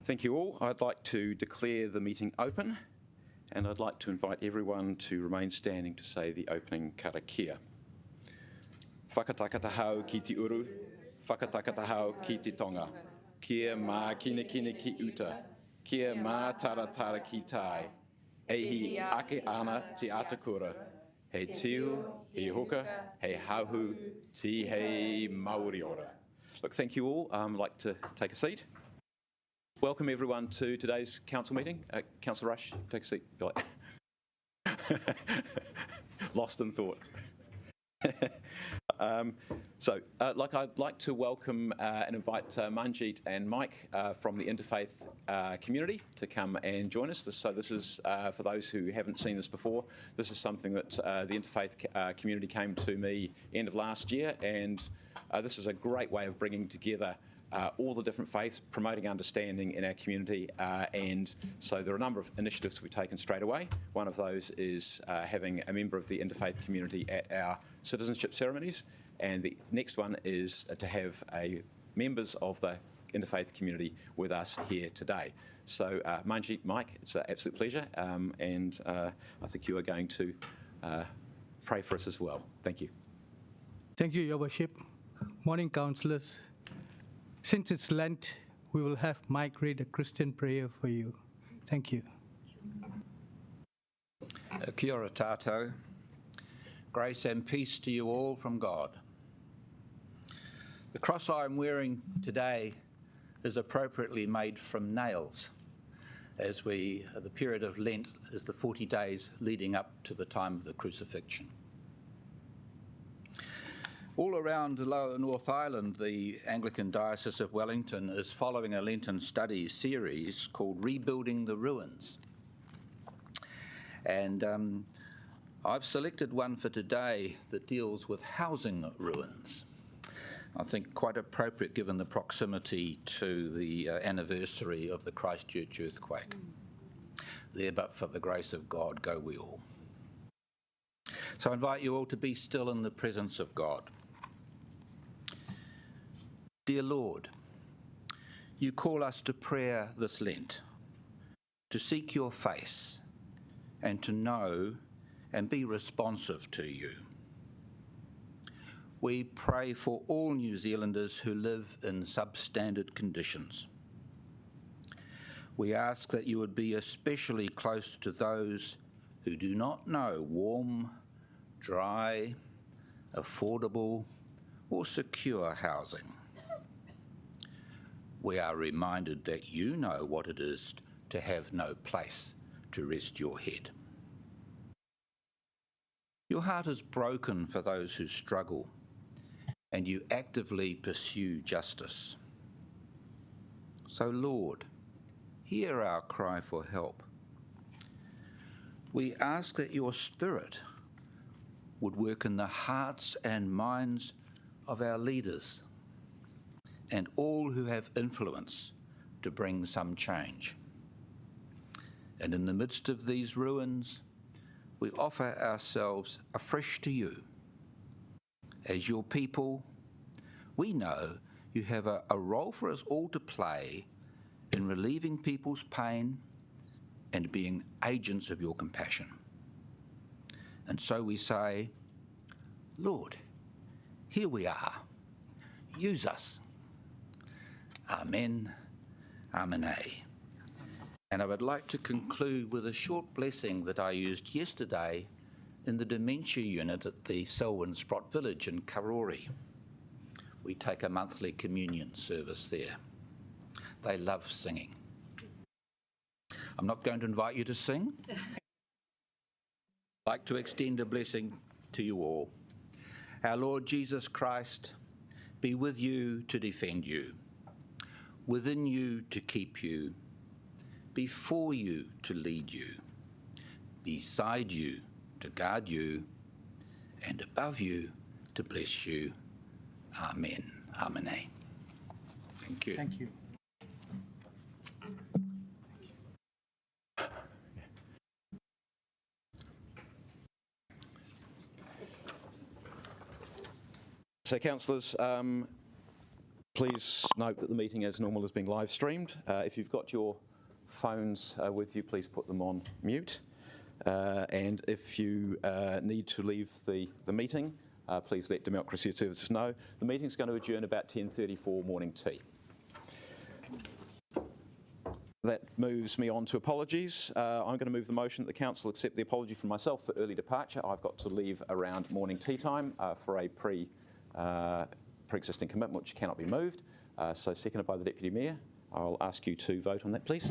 Thank you all. I'd like to declare the meeting open, and I'd like to invite everyone to remain standing to say the opening karakia. Whakatakatahau ki te uru, whakatakatahau ki te tonga, kia mā kine ki uta, kia mā taratara ki tai, ehi ake ana te atakura, hei tiu, hei hoka, hei hauhu, ti hei mauri ora. Look, thank you all. I'd like to take a seat. Welcome everyone to today's council meeting. Councillor Rush, take a seat. Lost in thought. I'd like to welcome and invite Manjeet and Mike from the interfaith community to come and join us. This is, for those who haven't seen this before, this is something that the interfaith community came to me end of last year, and this is a great way of bringing together all the different faiths, promoting understanding in our community, and so there are a number of initiatives we've taken straight away. One of those is having a member of the interfaith community at our citizenship ceremonies, and the next one is to have members of the interfaith community with us here today. So Manjeet, Mike, it's an absolute pleasure, and I think you are going to pray for us as well. Thank you. Thank you, Your Worship. Morning, councillors. Since it's Lent, we will have Mike read a Christian prayer for you. Thank you. Kia ora tātou. Grace and peace to you all from God. The cross I'm wearing today is appropriately made from nails, as the period of Lent is the 40 days leading up to the time of the crucifixion. All around Lower North Island, the Anglican Diocese of Wellington is following a Lenten study series called Rebuilding the Ruins. And I've selected one for today that deals with housing ruins. I think quite appropriate given the proximity to the anniversary of the Christchurch earthquake. There, but for the grace of God, go we all. So I invite you all to be still in the presence of God. Dear Lord, you call us to prayer this Lent, to seek your face and to know and be responsive to you. We pray for all New Zealanders who live in substandard conditions. We ask that you would be especially close to those who do not know warm, dry, affordable, or secure housing. We are reminded that you know what it is to have no place to rest your head. Your heart is broken for those who struggle, and you actively pursue justice. So, Lord, hear our cry for help. We ask that your Spirit would work in the hearts and minds of our leaders and all who have influence to bring some change. And in the midst of these ruins, we offer ourselves afresh to you. As your people, we know you have a role for us all to play in relieving people's pain and being agents of your compassion. And so we say, Lord, here we are. Use us. Amen. Amenei. And I would like to conclude with a short blessing that I used yesterday in the dementia unit at the Selwyn Sprott Village in Karori. We take a monthly communion service there. They love singing. I'm not going to invite you to sing. I'd like to extend a blessing to you all. Our Lord Jesus Christ be with you to defend you, within you to keep you, before you to lead you, beside you to guard you, and above you to bless you. Amen. Amen. Thank you. Thank you. So, councillors, Please note that the meeting, as normal, is being live streamed. If you've got your phones with you, please put them on mute. And if you need to leave the meeting, please let Democracy Services know. The meeting's going to adjourn about 10:30 for morning tea. That moves me on to apologies. I'm going to move the motion that the Council accept the apology from myself for early departure. I've got to leave around morning tea time for a pre-existing commitment which cannot be moved. So seconded by the Deputy Mayor. I'll ask you to vote on that, please.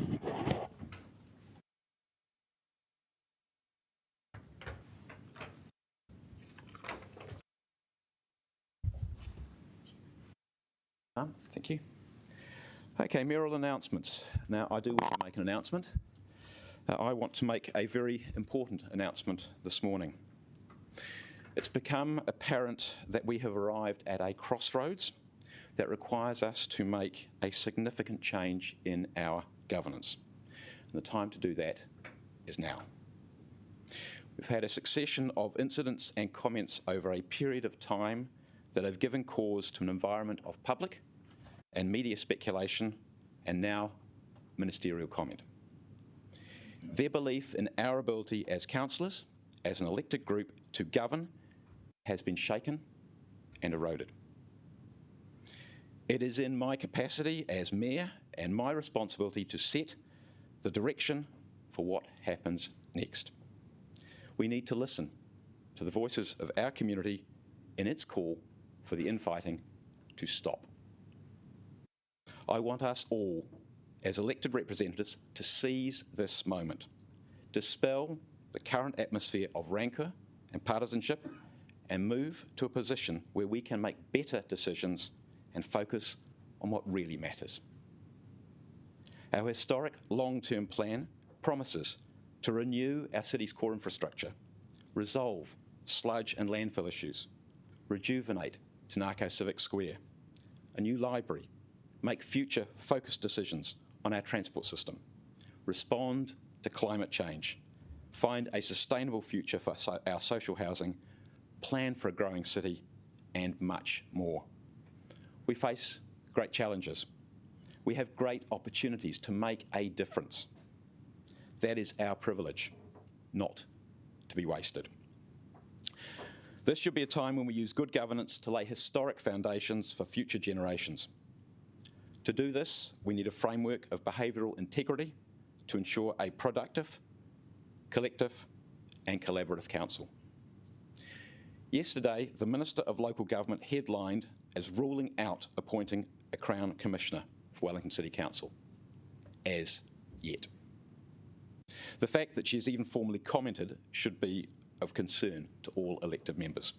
Thank you. Okay, mayoral announcements. Now, I do want to make an announcement. I want to make a very important announcement this morning. It's become apparent that we have arrived at a crossroads that requires us to make a significant change in our governance. And the time to do that is now. We've had a succession of incidents and comments over a period of time that have given cause to an environment of public and media speculation and now ministerial comment. Their belief in our ability as councillors, as an elected group to govern, has been shaken and eroded. It is in my capacity as Mayor and my responsibility to set the direction for what happens next. We need to listen to the voices of our community in its call for the infighting to stop. I want us all, as elected representatives, to seize this moment, dispel the current atmosphere of rancour and partisanship, and move to a position where we can make better decisions and focus on what really matters. Our historic long-term plan promises to renew our city's core infrastructure, resolve sludge and landfill issues, rejuvenate Tanako Civic Square, a new library, make future-focused decisions on our transport system, respond to climate change, find a sustainable future for our social housing, plan for a growing city, and much more. We face great challenges. We have great opportunities to make a difference. That is our privilege, not to be wasted. This should be a time when we use good governance to lay historic foundations for future generations. To do this, we need a framework of behavioural integrity to ensure a productive, collective and collaborative council. Yesterday, the Minister of Local Government headlined as ruling out appointing a Crown Commissioner for Wellington City Council, as yet. The fact that she has even formally commented should be of concern to all elected members.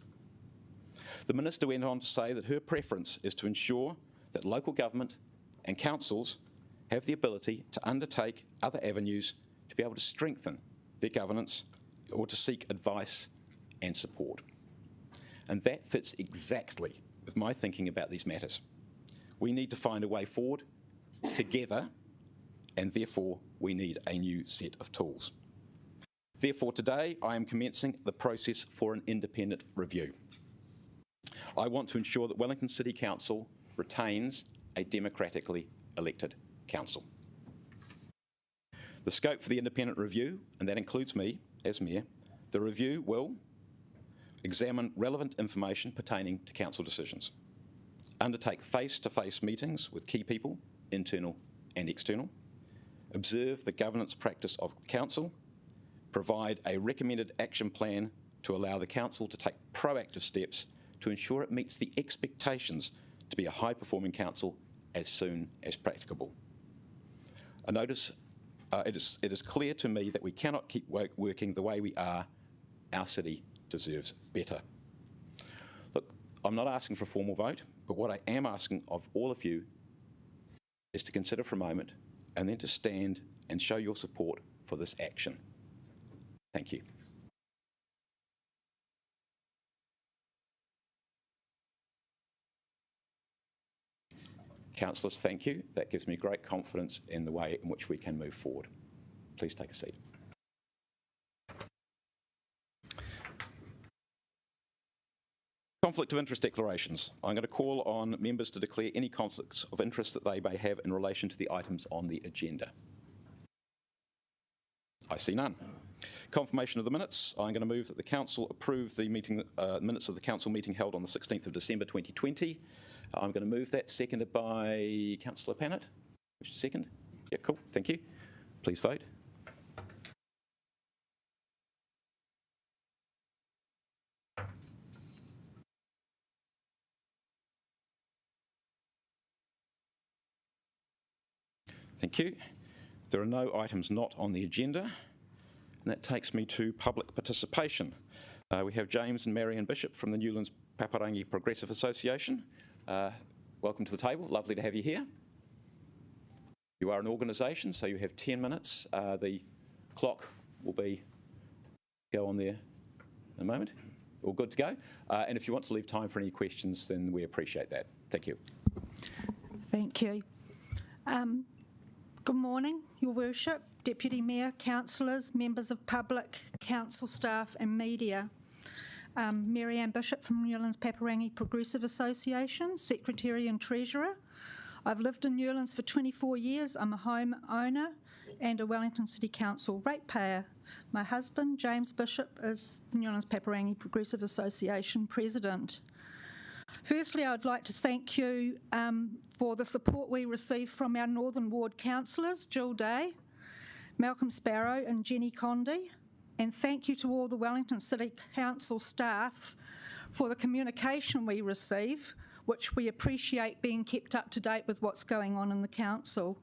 The Minister went on to say that her preference is to ensure that local government and councils have the ability to undertake other avenues to be able to strengthen their governance or to seek advice and support. And that fits exactly with my thinking about these matters. We need to find a way forward together, and therefore we need a new set of tools. Therefore today I am commencing the process for an independent review. I want to ensure that Wellington City Council retains a democratically elected council. The scope for the independent review, and that includes me as Mayor, the review will examine relevant information pertaining to council decisions, undertake face-to-face meetings with key people, internal and external, observe the governance practice of the council, provide a recommended action plan to allow the council to take proactive steps to ensure it meets the expectations to be a high-performing council as soon as practicable. I notice it is clear to me that we cannot keep working the way we are. Our city deserves better. Look, I'm not asking for a formal vote, but what I am asking of all of you is to consider for a moment and then to stand and show your support for this action. Thank you. Councillors, thank you. That gives me great confidence in the way in which we can move forward. Please take a seat. Conflict of interest declarations. I'm going to call on members to declare any conflicts of interest that they may have in relation to the items on the agenda. I see none. Confirmation of the minutes. I'm going to move that the Council approve the minutes of the Council meeting held on the 16th of December 2020. I'm going to move that, seconded by Councillor Pannett. Which is second? Yeah, cool. Thank you. Please vote. Thank you. There are no items not on the agenda, and that takes me to public participation. We have James and Marianne Bishop from the Newlands Paparangi Progressive Association. Welcome to the table. Lovely to have you here. You are an organisation, so you have 10 minutes. The clock will go on there in a moment. All good to go. And if you want to leave time for any questions, then we appreciate that. Thank you. Thank you. Good morning, Your Worship, Deputy Mayor, Councillors, members of public, council staff and media. Marianne Bishop from Newlands Paparangi Progressive Association, Secretary and Treasurer. I've lived in Newlands for 24 years. I'm a home owner and a Wellington City Council ratepayer. My husband, James Bishop, is the Newlands Paparangi Progressive Association President. Firstly, I'd like to thank you for the support we received from our Northern Ward councillors, Jill Day, Malcolm Sparrow and Jenny Condy, and thank you to all the Wellington City Council staff for the communication we receive, which we appreciate being kept up to date with what's going on in the council.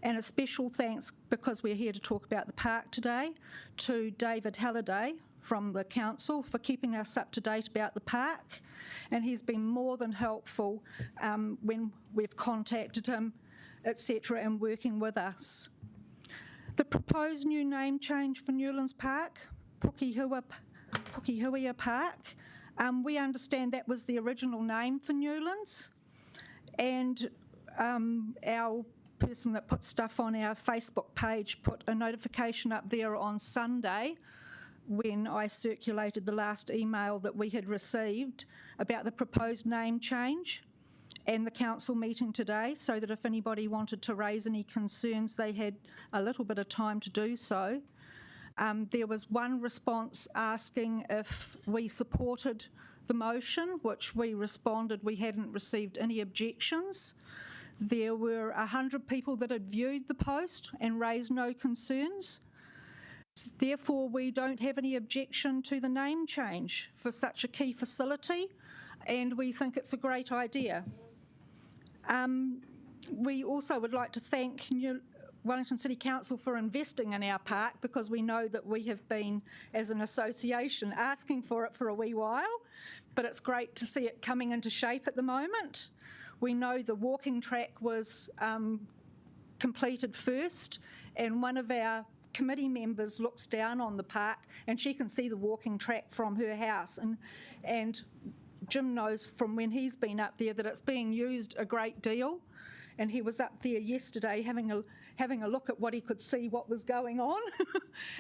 And a special thanks, because we're here to talk about the park today, to David Halliday from the council for keeping us up to date about the park, and he's been more than helpful when we've contacted him, etc., and working with us. The proposed new name change for Newlands Park, Pukehuia Park, we understand that was the original name for Newlands, and our person that put stuff on our Facebook page put a notification up there on Sunday when I circulated the last email that we had received about the proposed name change and the council meeting today, so that if anybody wanted to raise any concerns, they had a little bit of time to do so. There was one response asking if we supported the motion, which we responded we hadn't received any objections. There were 100 people that had viewed the post and raised no concerns. Therefore, we don't have any objection to the name change for such a key facility, and we think it's a great idea. We also would like to thank Wellington City Council for investing in our park, because we know that we have been, as an association, asking for it for a wee while, but it's great to see it coming into shape at the moment. We know the walking track was completed first, and one of our committee members looks down on the park and she can see the walking track from her house, and Jim knows from when he's been up there that it's being used a great deal, and he was up there yesterday having a look at what he could see what was going on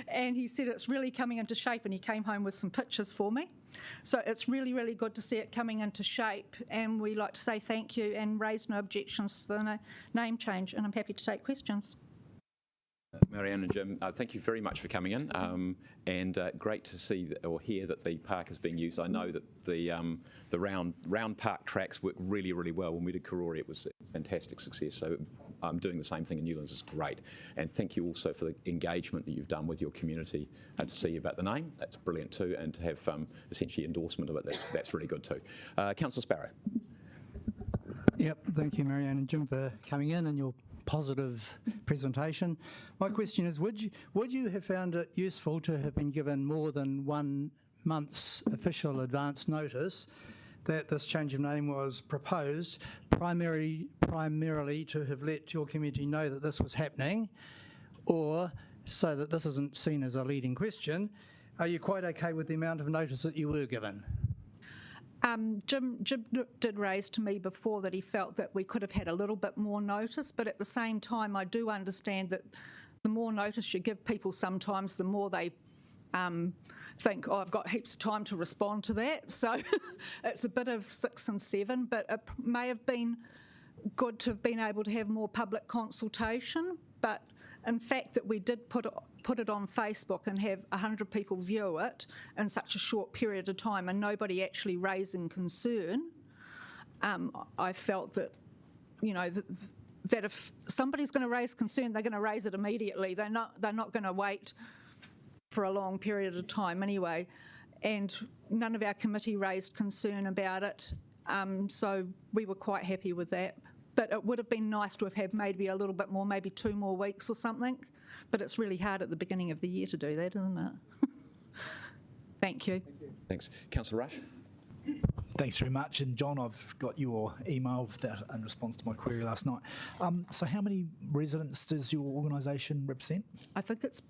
and he said it's really coming into shape, and he came home with some pictures for me. So it's really, really good to see it coming into shape, and we like to say thank you and raise no objections to the name change, and I'm happy to take questions. Marianne and Jim, thank you very much for coming in, and great to see or hear that the park is being used. I know that the round park tracks work really, really well. When we did Karakia, it was a fantastic success. So doing the same thing in Newlands is great. And thank you also for the engagement that you've done with your community to see about the name. That's brilliant too, and to have essentially endorsement of it. That's really good too. Councillor Sparrow. Yep, thank you, Marianne and Jim, for coming in and your positive presentation. My question is, would you have found it useful to have been given more than 1 month's official advance notice that this change of name was proposed, primarily to have let your community know that this was happening, or so that this isn't seen as a leading question, are you quite okay with the amount of notice that you were given? Jim did raise to me before that he felt that we could have had a little bit more notice, but at the same time I do understand that the more notice you give people sometimes, the more they think, oh, I've got heaps of time to respond to that. So it's a bit of 6 and 7, but it may have been good to have been able to have more public consultation. But in fact, that we did put it on Facebook and have 100 people view it in such a short period of time and nobody actually raising concern, I felt that, you know, that if somebody's going to raise concern, they're going to raise it immediately. They're not going to wait for a long period of time anyway. And none of our committee raised concern about it, so we were quite happy with that. But it would have been nice to have had maybe a little bit more, maybe 2 more weeks or something. But it's really hard at the beginning of the year to do that, isn't it? Thank you. Thanks. Councillor Rush? Thanks very much. And John, I've got your email that in response to my query last night. So how many residents does your organisation represent? I think it's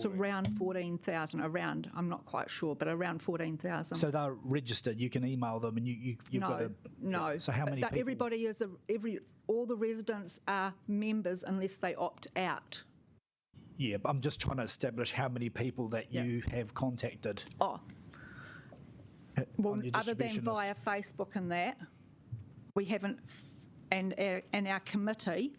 around 14,000. Around, I'm not quite sure, but around 14,000. So they're registered. You can email them, and you've got to. No. So how many people? Everybody is all the residents are members unless they opt out. Yeah, but I'm just trying to establish how many people that you have contacted. Oh. Well, other than via Facebook and that, we haven't, and our committee,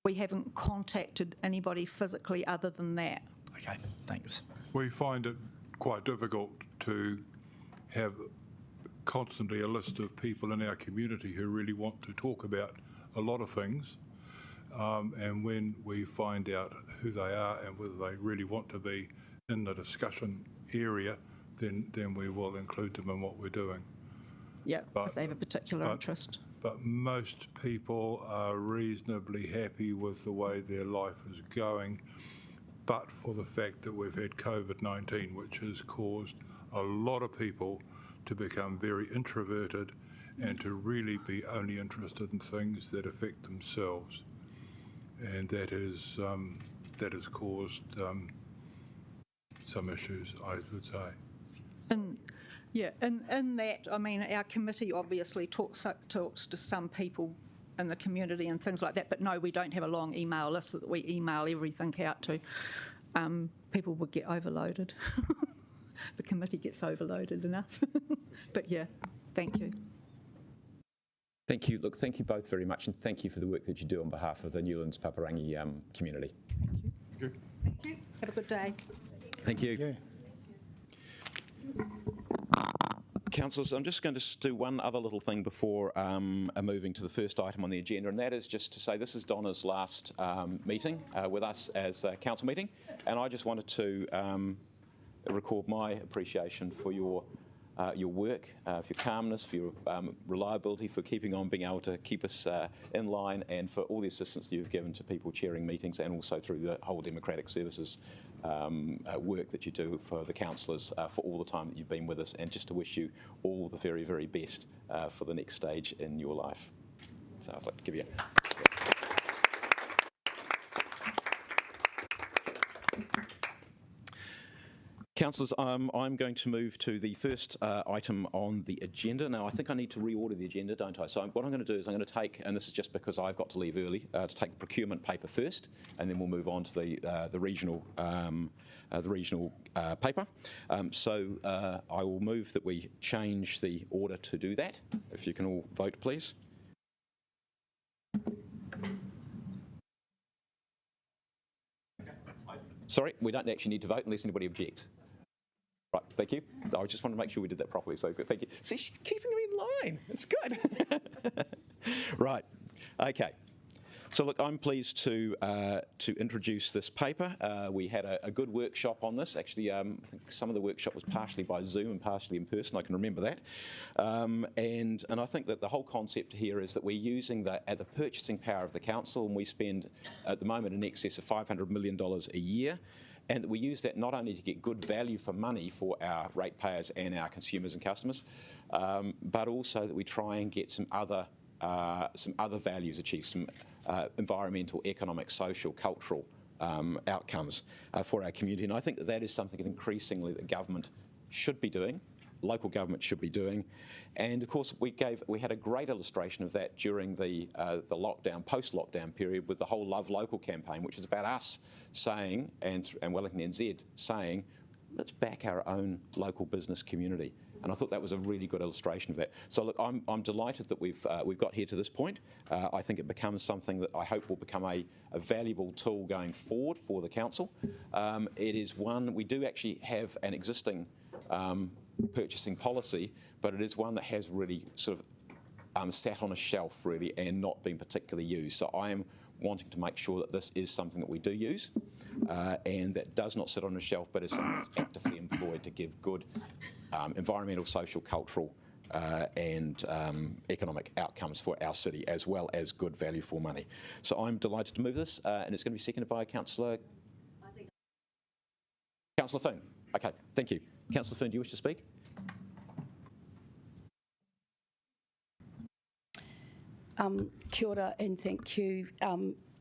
we haven't contacted anybody physically other than that. Okay, thanks. We find it quite difficult to have constantly a list of people in our community who really want to talk about a lot of things, and when we find out who they are and whether they really want to be in the discussion area, then we will include them in what we're doing. Yeah, if they have a particular interest. But most people are reasonably happy with the way their life is going, but for the fact that we've had COVID-19, which has caused a lot of people to become very introverted and to really be only interested in things that affect themselves. And that has caused some issues, I would say. And in that, I mean, our committee obviously talks to some people in the community and things like that, but no, we don't have a long email list that we email everything out to. People would get overloaded. The committee gets overloaded enough. But yeah, thank you. Thank you. Look, thank you both very much, and thank you for the work that you do on behalf of the Newlands Paparangi community. Thank you. Thank you. Have a good day. Thank you. Councillors, I'm just going to do one other little thing before moving to the first item on the agenda, and that is just to say this is Donna's last meeting with us as a council meeting, and I just wanted to record my appreciation for your work, for your calmness, for your reliability, for keeping on, being able to keep us in line, and for all the assistance that you've given to people chairing meetings and also through the whole democratic services work that you do for the councillors for all the time that you've been with us, and just to wish you all the very, very best for the next stage in your life. So I'd like to give you Councillors, I'm going to move to the first item on the agenda. Now, I think I need to reorder the agenda, don't I? So what I'm going to do is I'm going to take, and this is just because I've got to leave early, to take the procurement paper first, and then we'll move on to the regional paper. So I will move that we change the order to do that. If you can all vote, please. Sorry, we don't actually need to vote unless anybody objects. Right, thank you. I just wanted to make sure we did that properly, so thank you. See, she's keeping me in line. It's good. Right, okay. So look, I'm pleased to introduce this paper. We had a good workshop on this. Actually, I think some of the workshop was partially by Zoom and partially in person. I can remember that. And I think that the whole concept here is that we're using the purchasing power of the council, and we spend at the moment in excess of $500 million a year. And that we use that not only to get good value for money for our ratepayers and our consumers and customers, but also that we try and get some other values achieved, some environmental, economic, social, cultural outcomes for our community. And I think that is something that increasingly the government should be doing, local government should be doing. And of course, we had a great illustration of that during the lockdown, post-lockdown period with the whole Love Local campaign, which is about us saying, and Wellington NZ saying, let's back our own local business community. And I thought that was a really good illustration of that. So look, I'm delighted that we've got here to this point. I think it becomes something that I hope will become a valuable tool going forward for the council. It is one, we do actually have an existing purchasing policy, but it is one that has really sort of sat on a shelf really and not been particularly used. So I am wanting to make sure that this is something that we do use and that does not sit on a shelf, but is something that's actively employed to give good environmental, social, cultural and economic outcomes for our city, as well as good value for money. So I'm delighted to move this, and it's going to be seconded by Councillor Thune. Okay, thank you. Councillor Thune, do you wish to speak? Kia ora and thank you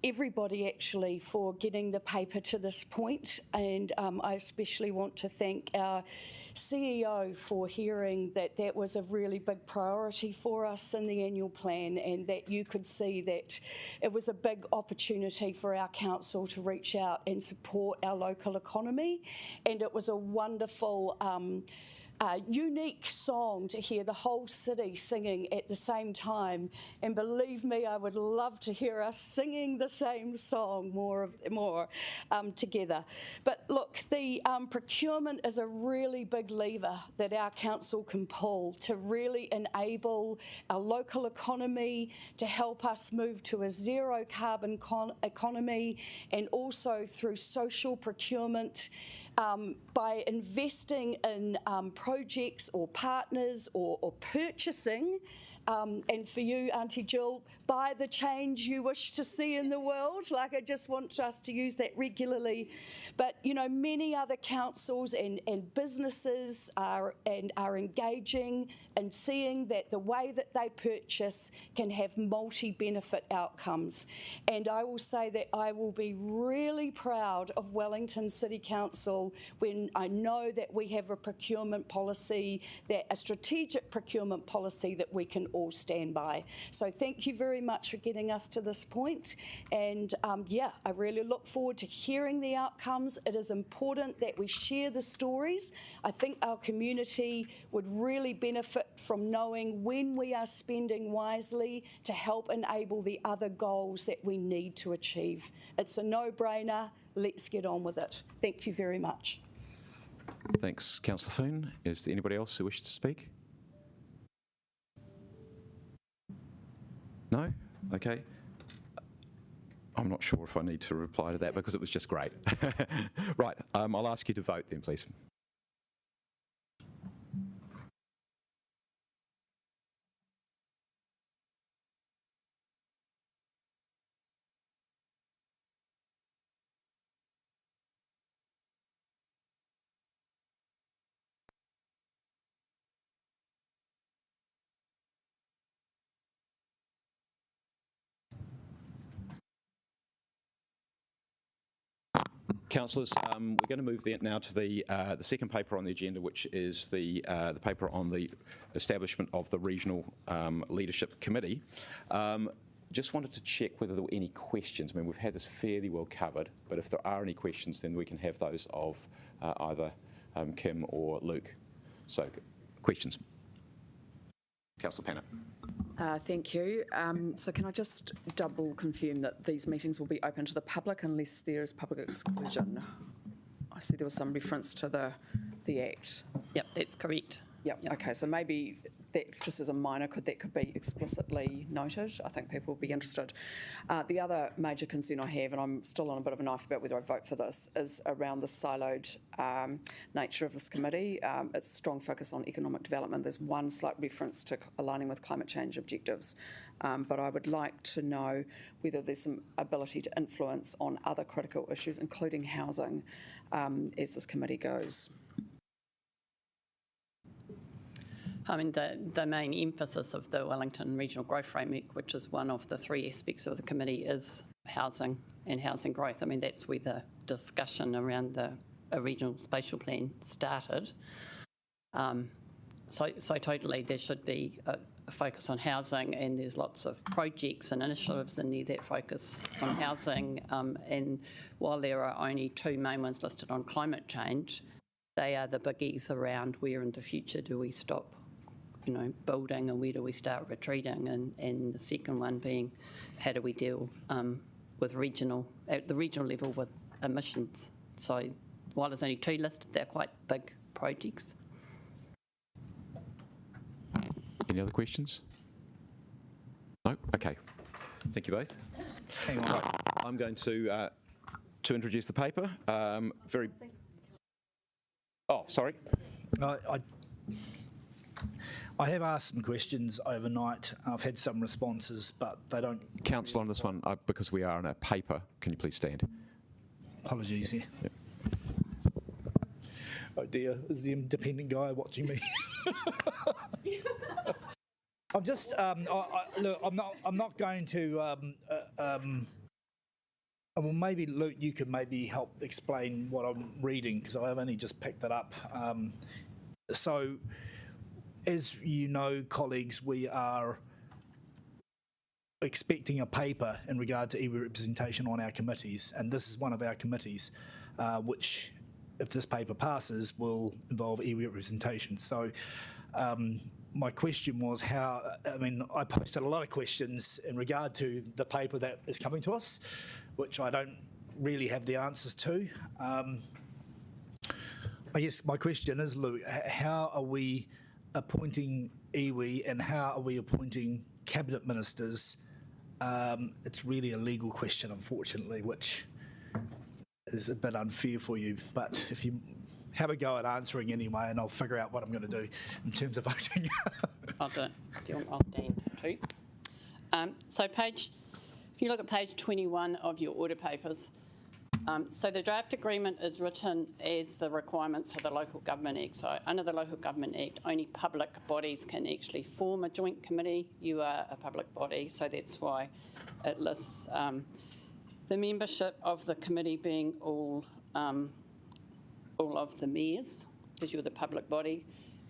everybody actually for getting the paper to this point, and I especially want to thank our CEO for hearing that that was a really big priority for us in the annual plan, and that you could see that it was a big opportunity for our council to reach out and support our local economy, and it was a wonderful unique song to hear the whole city singing at the same time, and believe me, I would love to hear us singing the same song more together. But look, the procurement is a really big lever that our council can pull to really enable our local economy, to help us move to a zero carbon economy, and also through social procurement. By investing in projects or partners or purchasing, and for you, Auntie Jill, buy the change you wish to see in the world. Like, I just want us to use that regularly. But, you know, many other councils and businesses are engaging and seeing that the way that they purchase can have multi-benefit outcomes. And I will say that I will be really proud of Wellington City Council when I know that we have a procurement policy, a strategic procurement policy that we can all stand by. So thank you very much for getting us to this point. And yeah, I really look forward to hearing the outcomes. It is important that we share the stories. I think our community would really benefit from knowing when we are spending wisely to help enable the other goals that we need to achieve. It's a no-brainer. Let's get on with it. Thank you very much. Thanks, Councillor Thune. Is there anybody else who wishes to speak? No? Okay. I'm not sure if I need to reply to that because it was just great. Right, I'll ask you to vote then, please. Councillors, we're going to move now to the second paper on the agenda, which is the paper on the establishment of the Regional Leadership Committee. Just wanted to check whether there were any questions. I mean, we've had this fairly well covered, but if there are any questions, then we can have those of either Kim or Luke. So, questions? Councillor Panner. Thank you. So can I just double confirm that these meetings will be open to the public unless there is public exclusion? I see there was some reference to the Act. Yep, that's correct. Yep. Okay, so maybe that, just as a minor, could be explicitly noted? I think people will be interested. The other major concern I have, and I'm still on a bit of a knife about whether I vote for this, is around the siloed nature of this committee. Its strong focus on economic development. There's one slight reference to aligning with climate change objectives, but I would like to know whether there's some ability to influence on other critical issues, including housing, as this committee goes. I mean, the main emphasis of the Wellington Regional Growth Framework, which is one of the three aspects of the committee, is housing and housing growth. I mean, that's where the discussion around a regional spatial plan started. So totally there should be a focus on housing, and there's lots of projects and initiatives in there that focus on housing. And while there are only two main ones listed on climate change, they are the biggies around where in the future do we stop, building, and where do we start retreating, and the second one being how do we deal with at the regional level with emissions. So while there's only 2 listed, they're quite big projects. Any other questions? No? Okay. Thank you both. Hang on. Right. I'm going to introduce the paper. Oh, sorry. I have asked some questions overnight. I've had some responses, but they don't... Council on this one, because we are on a paper, can you please stand? Apologies here. Yep. Oh dear, is the independent guy watching me? I'm just, look, I'm not going to, well, maybe Luke, you could maybe help explain what I'm reading, because I've only just picked it up. So, as you know, colleagues, we are expecting a paper in regard to iwi representation on our committees, and this is one of our committees, which, if this paper passes, will involve iwi representation. So, my question was I posted a lot of questions in regard to the paper that is coming to us, which I don't really have the answers to. I guess my question is, Luke, how are we appointing iwi and how are we appointing cabinet ministers? It's really a legal question, unfortunately, which is a bit unfair for you. But if you have a go at answering anyway, and I'll figure out what I'm going to do in terms of voting. I'll do it. I'll stand too. If you look at page 21 of your order papers, so the draft agreement is written as the requirements of the Local Government Act. So under the Local Government Act, only public bodies can actually form a joint committee. You are a public body, so that's why it lists the membership of the committee being all of the mayors, because you're the public body.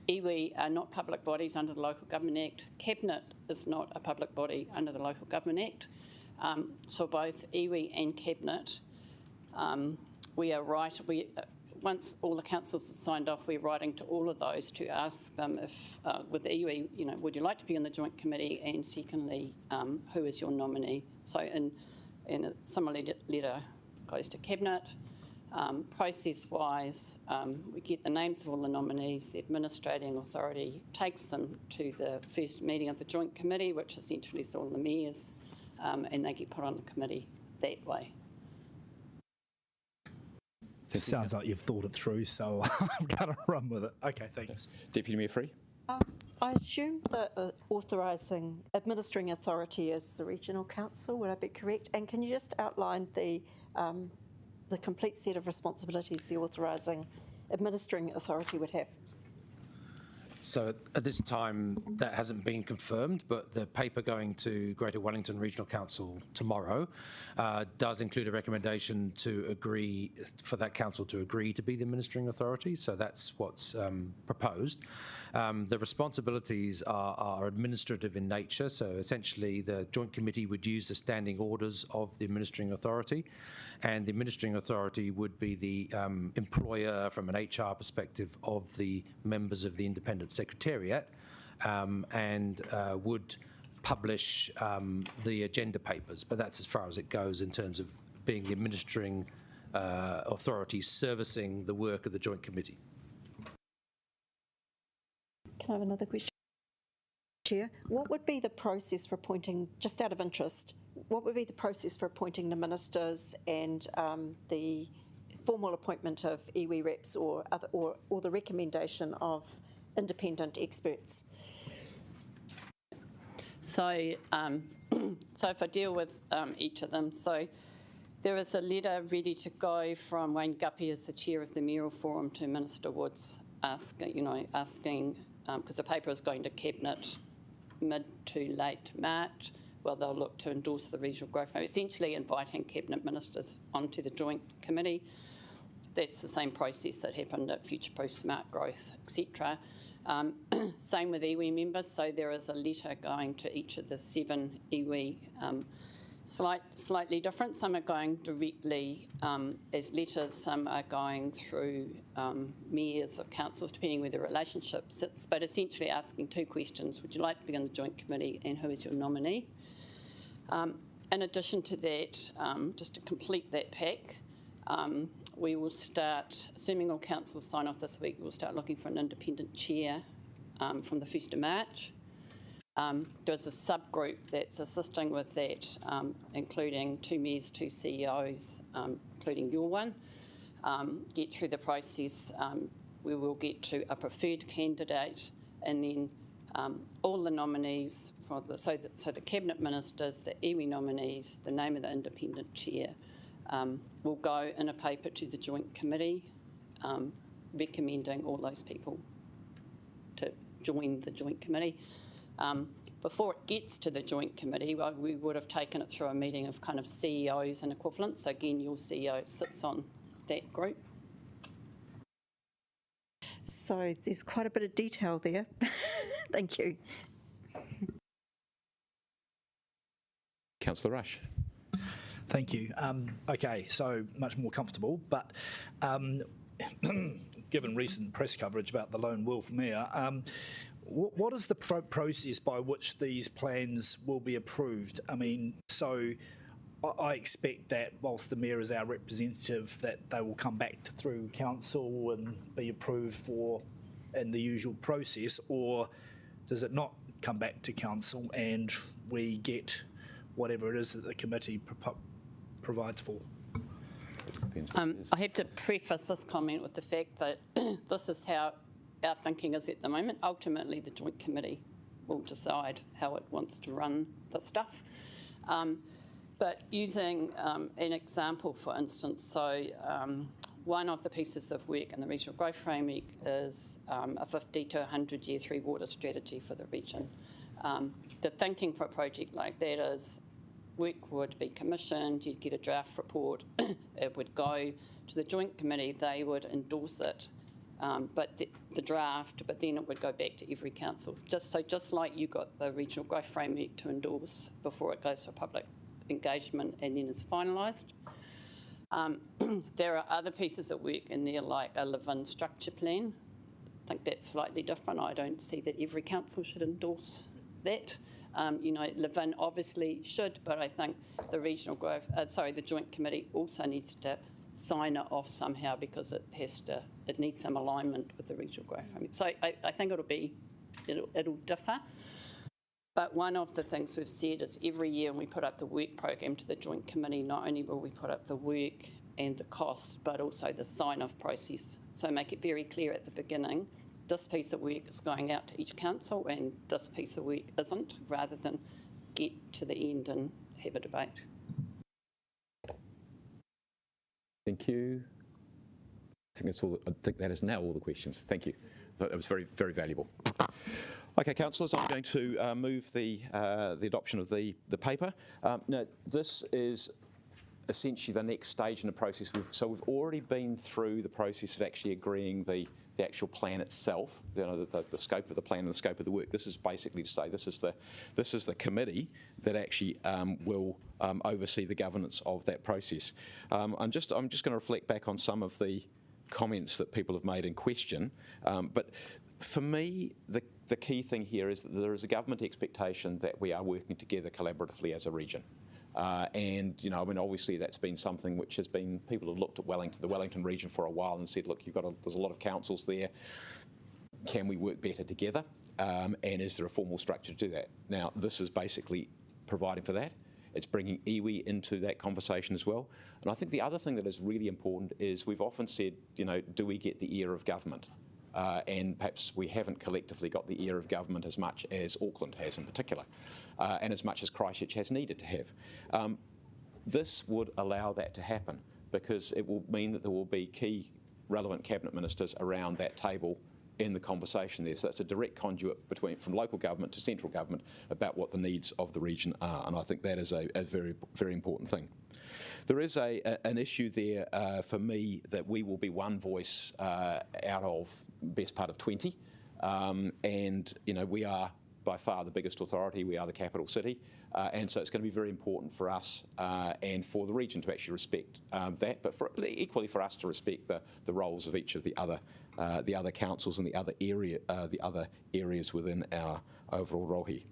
Iwi are not public bodies under the Local Government Act. Cabinet is not a public body under the Local Government Act. So both iwi and Cabinet, once all the councils are signed off, we're writing to all of those to ask them if, with the iwi, would you like to be on the joint committee, and secondly, who is your nominee? So in a similar letter goes to Cabinet. Process-wise, we get the names of all the nominees. The administrating authority takes them to the first meeting of the joint committee, which essentially is all the mayors, and they get put on the committee that way. Sounds like you've thought it through, so I'm going to run with it. Okay, thanks. Deputy Mayor Free? I assume the authorising administering authority is the Regional Council, would I be correct? And can you just outline the complete set of responsibilities the authorising administering authority would have? So at this time, that hasn't been confirmed, but the paper going to Greater Wellington Regional Council tomorrow does include a recommendation to agree, for that council to agree to be the administering authority. So that's what's proposed. The responsibilities are administrative in nature. So essentially, the Joint Committee would use the standing orders of the administering authority, and the administering authority would be the employer from an HR perspective of the members of the Independent Secretariat, and would publish the agenda papers, but that's as far as it goes in terms of being the administering authority servicing the work of the Joint Committee. Can I have another question? Chair, what would be the process for appointing, just out of interest, what would be the process for appointing the ministers and the formal appointment of iwi reps or the recommendation of independent experts? So, so if I deal with each of them, so there is a letter ready to go from Wayne Guppy as the chair of the Mayoral Forum to Minister Woods, asking because the paper is going to Cabinet mid to late March. Well, they'll look to endorse the regional growth framework, essentially inviting Cabinet ministers onto the joint committee. That's the same process that happened at Future Proof Smart Growth, etc. Same with iwi members, so there is a letter going to each of the 7 iwi slightly different. Some are going directly as letters, some are going through mayors or councils, depending where the relationship sits, but essentially asking two questions. Would you like to be on the joint committee, and who is your nominee? In addition to that, just to complete that pack, we will start, assuming all councils sign off this week, we'll start looking for an independent chair from the 1st of March. There's a subgroup that's assisting with that, including 2 mayors, 2 CEOs, including your one. Get through the process, we will get to a preferred candidate, and then all the nominees, so the Cabinet Ministers, the iwi nominees, the name of the independent chair, will go in a paper to the Joint Committee recommending all those people to join the Joint Committee. Before it gets to the Joint Committee, well, we would have taken it through a meeting of kind of CEOs and equivalents. So again, your CEO sits on that group. So there's quite a bit of detail there. Thank you. Councillor Rush. Thank you. Okay, so much more comfortable, but given recent press coverage about the lone wolf mayor, what is the process by which these plans will be approved? I mean, so I expect that whilst the mayor is our representative, that they will come back through council and be approved for in the usual process, or does it not come back to council and we get whatever it is that the committee provides for? I have to preface this comment with the fact that this is how our thinking is at the moment. Ultimately, the Joint Committee will decide how it wants to run the stuff. But using an example, for instance, so one of the pieces of work in the Regional Growth Framework is a 50 to 100 year 3 water strategy for the region. The thinking for a project like that is work would be commissioned, you'd get a draft report, it would go to the Joint Committee, they would endorse it, but the draft, but then it would go back to every council. Just like you got the Regional Growth Framework to endorse before it goes for public engagement and then it's finalised. There are other pieces of work in there like a live-in structure plan. I think that's slightly different. I don't see that every council should endorse that. Live-in obviously should, but I think the the Joint Committee also needs to sign it off somehow because it needs some alignment with the Regional Growth Framework. So I think it'll differ. But one of the things we've said is every year when we put up the work program to the Joint Committee, not only will we put up the work and the costs, but also the sign-off process. So make it very clear at the beginning, this piece of work is going out to each council and this piece of work isn't, rather than get to the end and have a debate. Thank you. I think that's all. I think that is now all the questions. Thank you. That was very, very valuable. Okay, councillors, I'm going to move the adoption of the paper. Now, this is essentially the next stage in the process. We've already been through the process of actually agreeing the actual plan itself, the scope of the plan and the scope of the work. This is basically to say this is the committee that actually will oversee the governance of that process. I'm just going to reflect back on some of the comments that people have made in question, but for me, the key thing here is that there is a government expectation that we are working together collaboratively as a region. And, obviously that's been something which has been, people have looked at the Wellington region for a while and said, look, there's a lot of councils there. Can we work better together? And is there a formal structure to do that? Now, this is basically providing for that. It's bringing iwi into that conversation as well. And I think the other thing that is really important is we've often said, do we get the ear of government? And perhaps we haven't collectively got the ear of government as much as Auckland has in particular, and as much as Christchurch has needed to have. This would allow that to happen because it will mean that there will be key relevant cabinet ministers around that table in the conversation there. So that's a direct conduit from local government to central government about what the needs of the region are, and I think that is a very, very important thing. There is an issue there for me that we will be one voice out of best part of 20, and we are by far the biggest authority. We are the capital city, and so it's going to be very important for us and for the region to actually respect that, but equally for us to respect the roles of each of the other councils and the other areas within our overall rohi.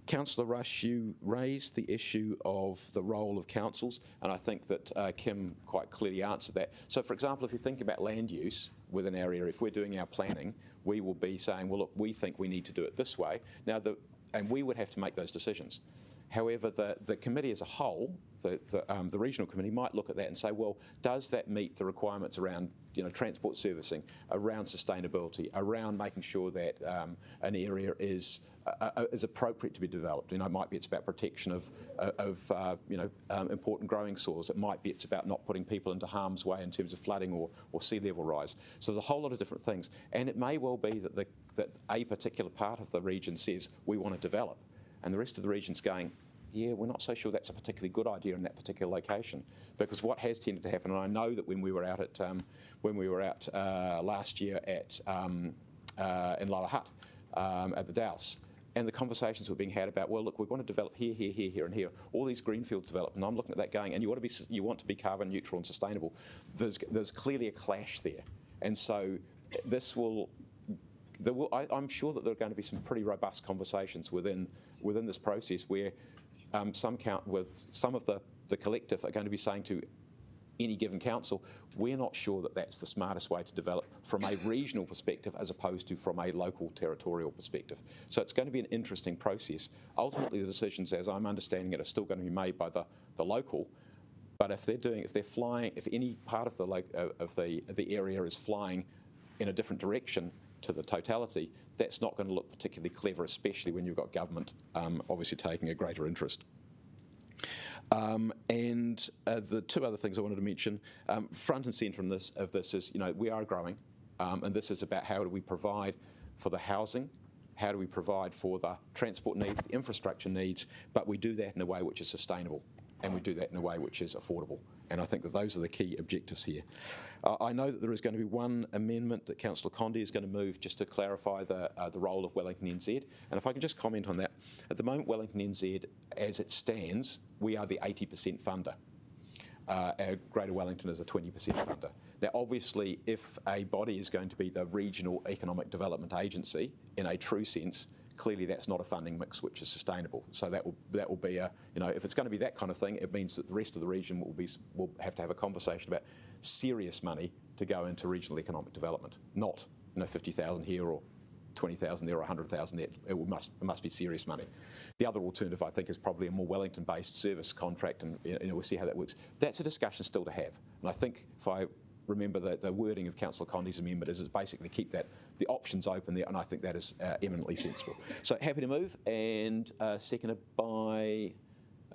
Councillor Rush, you raised the issue of the role of councils, and I think that Kim quite clearly answered that. So, for example, if you think about land use within our area, if we're doing our planning, we will be saying, well, look, we think we need to do it this way. Now, and we would have to make those decisions. However, the committee as a whole, the regional committee, might look at that and say, well, does that meet the requirements around transport servicing, around sustainability, around making sure that an area is appropriate to be developed? It might be it's about protection of important growing soils. It might be it's about not putting people into harm's way in terms of flooding or sea level rise. So there's a whole lot of different things, and it may well be that a particular part of the region says we want to develop, and the rest of the region's going, yeah, we're not so sure that's a particularly good idea in that particular location. Because what has tended to happen, and I know that when we were out last year in Lower Hutt at the Dowse, and the conversations were being had about, well, look, we want to develop here, here, here, here, and here. All these greenfields develop, and I'm looking at that going, and you want to be carbon neutral and sustainable. There's clearly a clash there, and so I'm sure that there are going to be some pretty robust conversations within this process where some of the collective are going to be saying to any given council, we're not sure that that's the smartest way to develop from a regional perspective as opposed to from a local territorial perspective. So it's going to be an interesting process. Ultimately, the decisions, as I'm understanding it, are still going to be made by the local. But if any part of the area is flying in a different direction to the totality, that's not going to look particularly clever, especially when you've got government obviously taking a greater interest. And the two other things I wanted to mention, front and centre of this is, we are growing, and this is about how do we provide for the housing, how do we provide for the transport needs, the infrastructure needs, but we do that in a way which is sustainable, and we do that in a way which is affordable. And I think that those are the key objectives here. I know that there is going to be one amendment that Councillor Condi is going to move just to clarify the role of Wellington NZ. And if I can just comment on that. At the moment, Wellington NZ, as it stands, we are the 80% funder. Greater Wellington is a 20% funder. Now, obviously, if a body is going to be the regional economic development agency in a true sense, clearly that's not a funding mix which is sustainable. So that will be if it's going to be that kind of thing, it means that the rest of the region will have to have a conversation about serious money to go into regional economic development, not 50,000 here or 20,000 there or 100,000 there. It must be serious money. The other alternative, I think, is probably a more Wellington-based service contract, and we'll see how that works. That's a discussion still to have, and I think if I remember the wording of Councillor Condi's amendment is basically keep the options open there, and I think that is eminently sensible. So happy to move, and seconded by,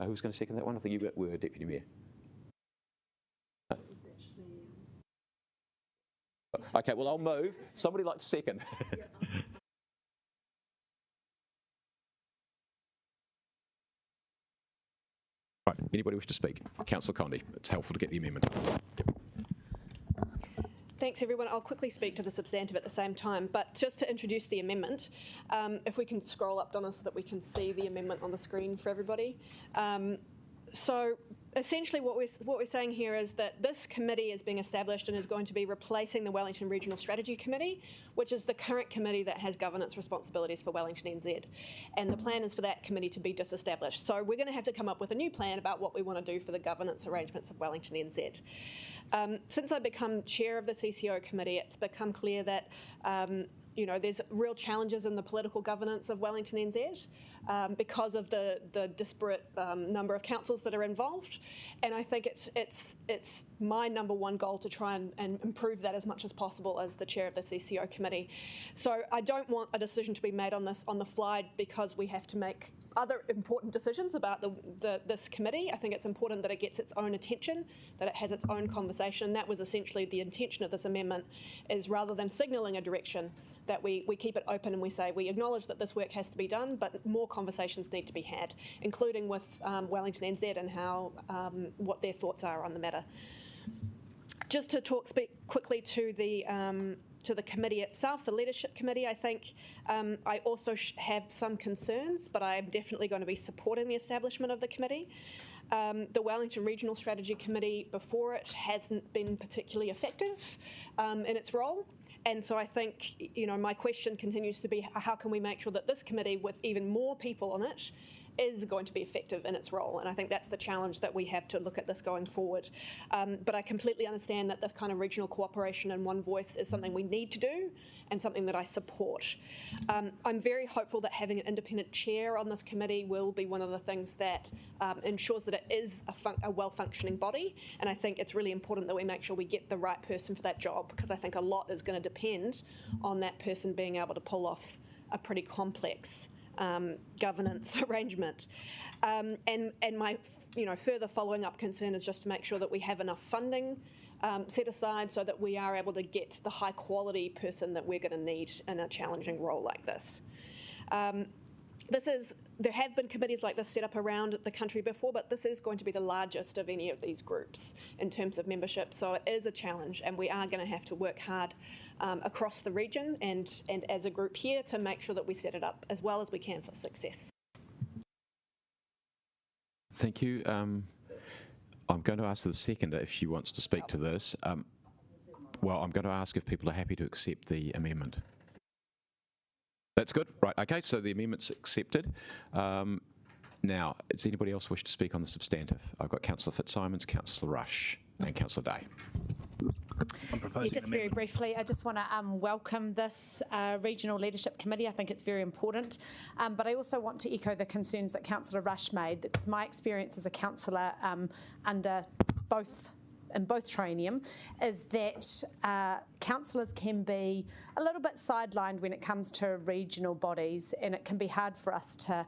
who's going to second that one? I think you were Deputy Mayor. Okay, well, I'll move. Somebody like to second? Right, anybody wish to speak? Councillor Condi, it's helpful to get the amendment. Yep. Thanks, everyone. I'll quickly speak to the substantive at the same time, but just to introduce the amendment, if we can scroll up, Donna, so that we can see the amendment on the screen for everybody. So essentially what we're saying here is that this committee is being established and is going to be replacing the Wellington Regional Strategy Committee, which is the current committee that has governance responsibilities for Wellington NZ. And the plan is for that committee to be disestablished. So we're going to have to come up with a new plan about what we want to do for the governance arrangements of Wellington NZ. Since I've become chair of the CCO committee, it's become clear that there's real challenges in the political governance of Wellington NZ because of the disparate number of councils that are involved, and I think it's my number one goal to try and improve that as much as possible as the chair of the CCO committee. So I don't want a decision to be made on this on the fly because we have to make other important decisions about this committee. I think it's important that it gets its own attention, that it has its own conversation. That was essentially the intention of this amendment, is rather than signalling a direction, that we keep it open and we say we acknowledge that this work has to be done, but more conversations need to be had, including with Wellington NZ and how what their thoughts are on the matter. Just to speak quickly to the to the committee itself, the leadership committee, I think I also have some concerns, but I am definitely going to be supporting the establishment of the committee. The Wellington Regional Strategy Committee before it hasn't been particularly effective in its role. And so I think, my question continues to be, how can we make sure that this committee, with even more people on it, is going to be effective in its role? And I think that's the challenge that we have to look at this going forward. But I completely understand that this kind of regional cooperation and one voice is something we need to do and something that I support. I'm very hopeful that having an independent chair on this committee will be one of the things that ensures that it is a well-functioning body. And I think it's really important that we make sure we get the right person for that job, because I think a lot is going to depend on that person being able to pull off a pretty complex governance arrangement. And my further following up concern is just to make sure that we have enough funding set aside so that we are able to get the high quality person that we're going to need in a challenging role like this. There have been committees like this set up around the country before, but this is going to be the largest of any of these groups in terms of membership. So it is a challenge, and we are going to have to work hard across the region and as a group here to make sure that we set it up as well as we can for success. Thank you. I'm going to ask the seconder if she wants to speak to this. Well, I'm going to ask if people are happy to accept the amendment. That's good. Right, okay, so the amendment's accepted. Now, does anybody else wish to speak on the substantive? I've got Councillor Fitzsimons, Councillor Rush and Councillor Day. Just very briefly, I just want to welcome this Regional Leadership Committee. I think it's very important. But I also want to echo the concerns that Councillor Rush made, because my experience as a councillor under in both triennium is that councillors can be a little bit sidelined when it comes to regional bodies, and it can be hard for us to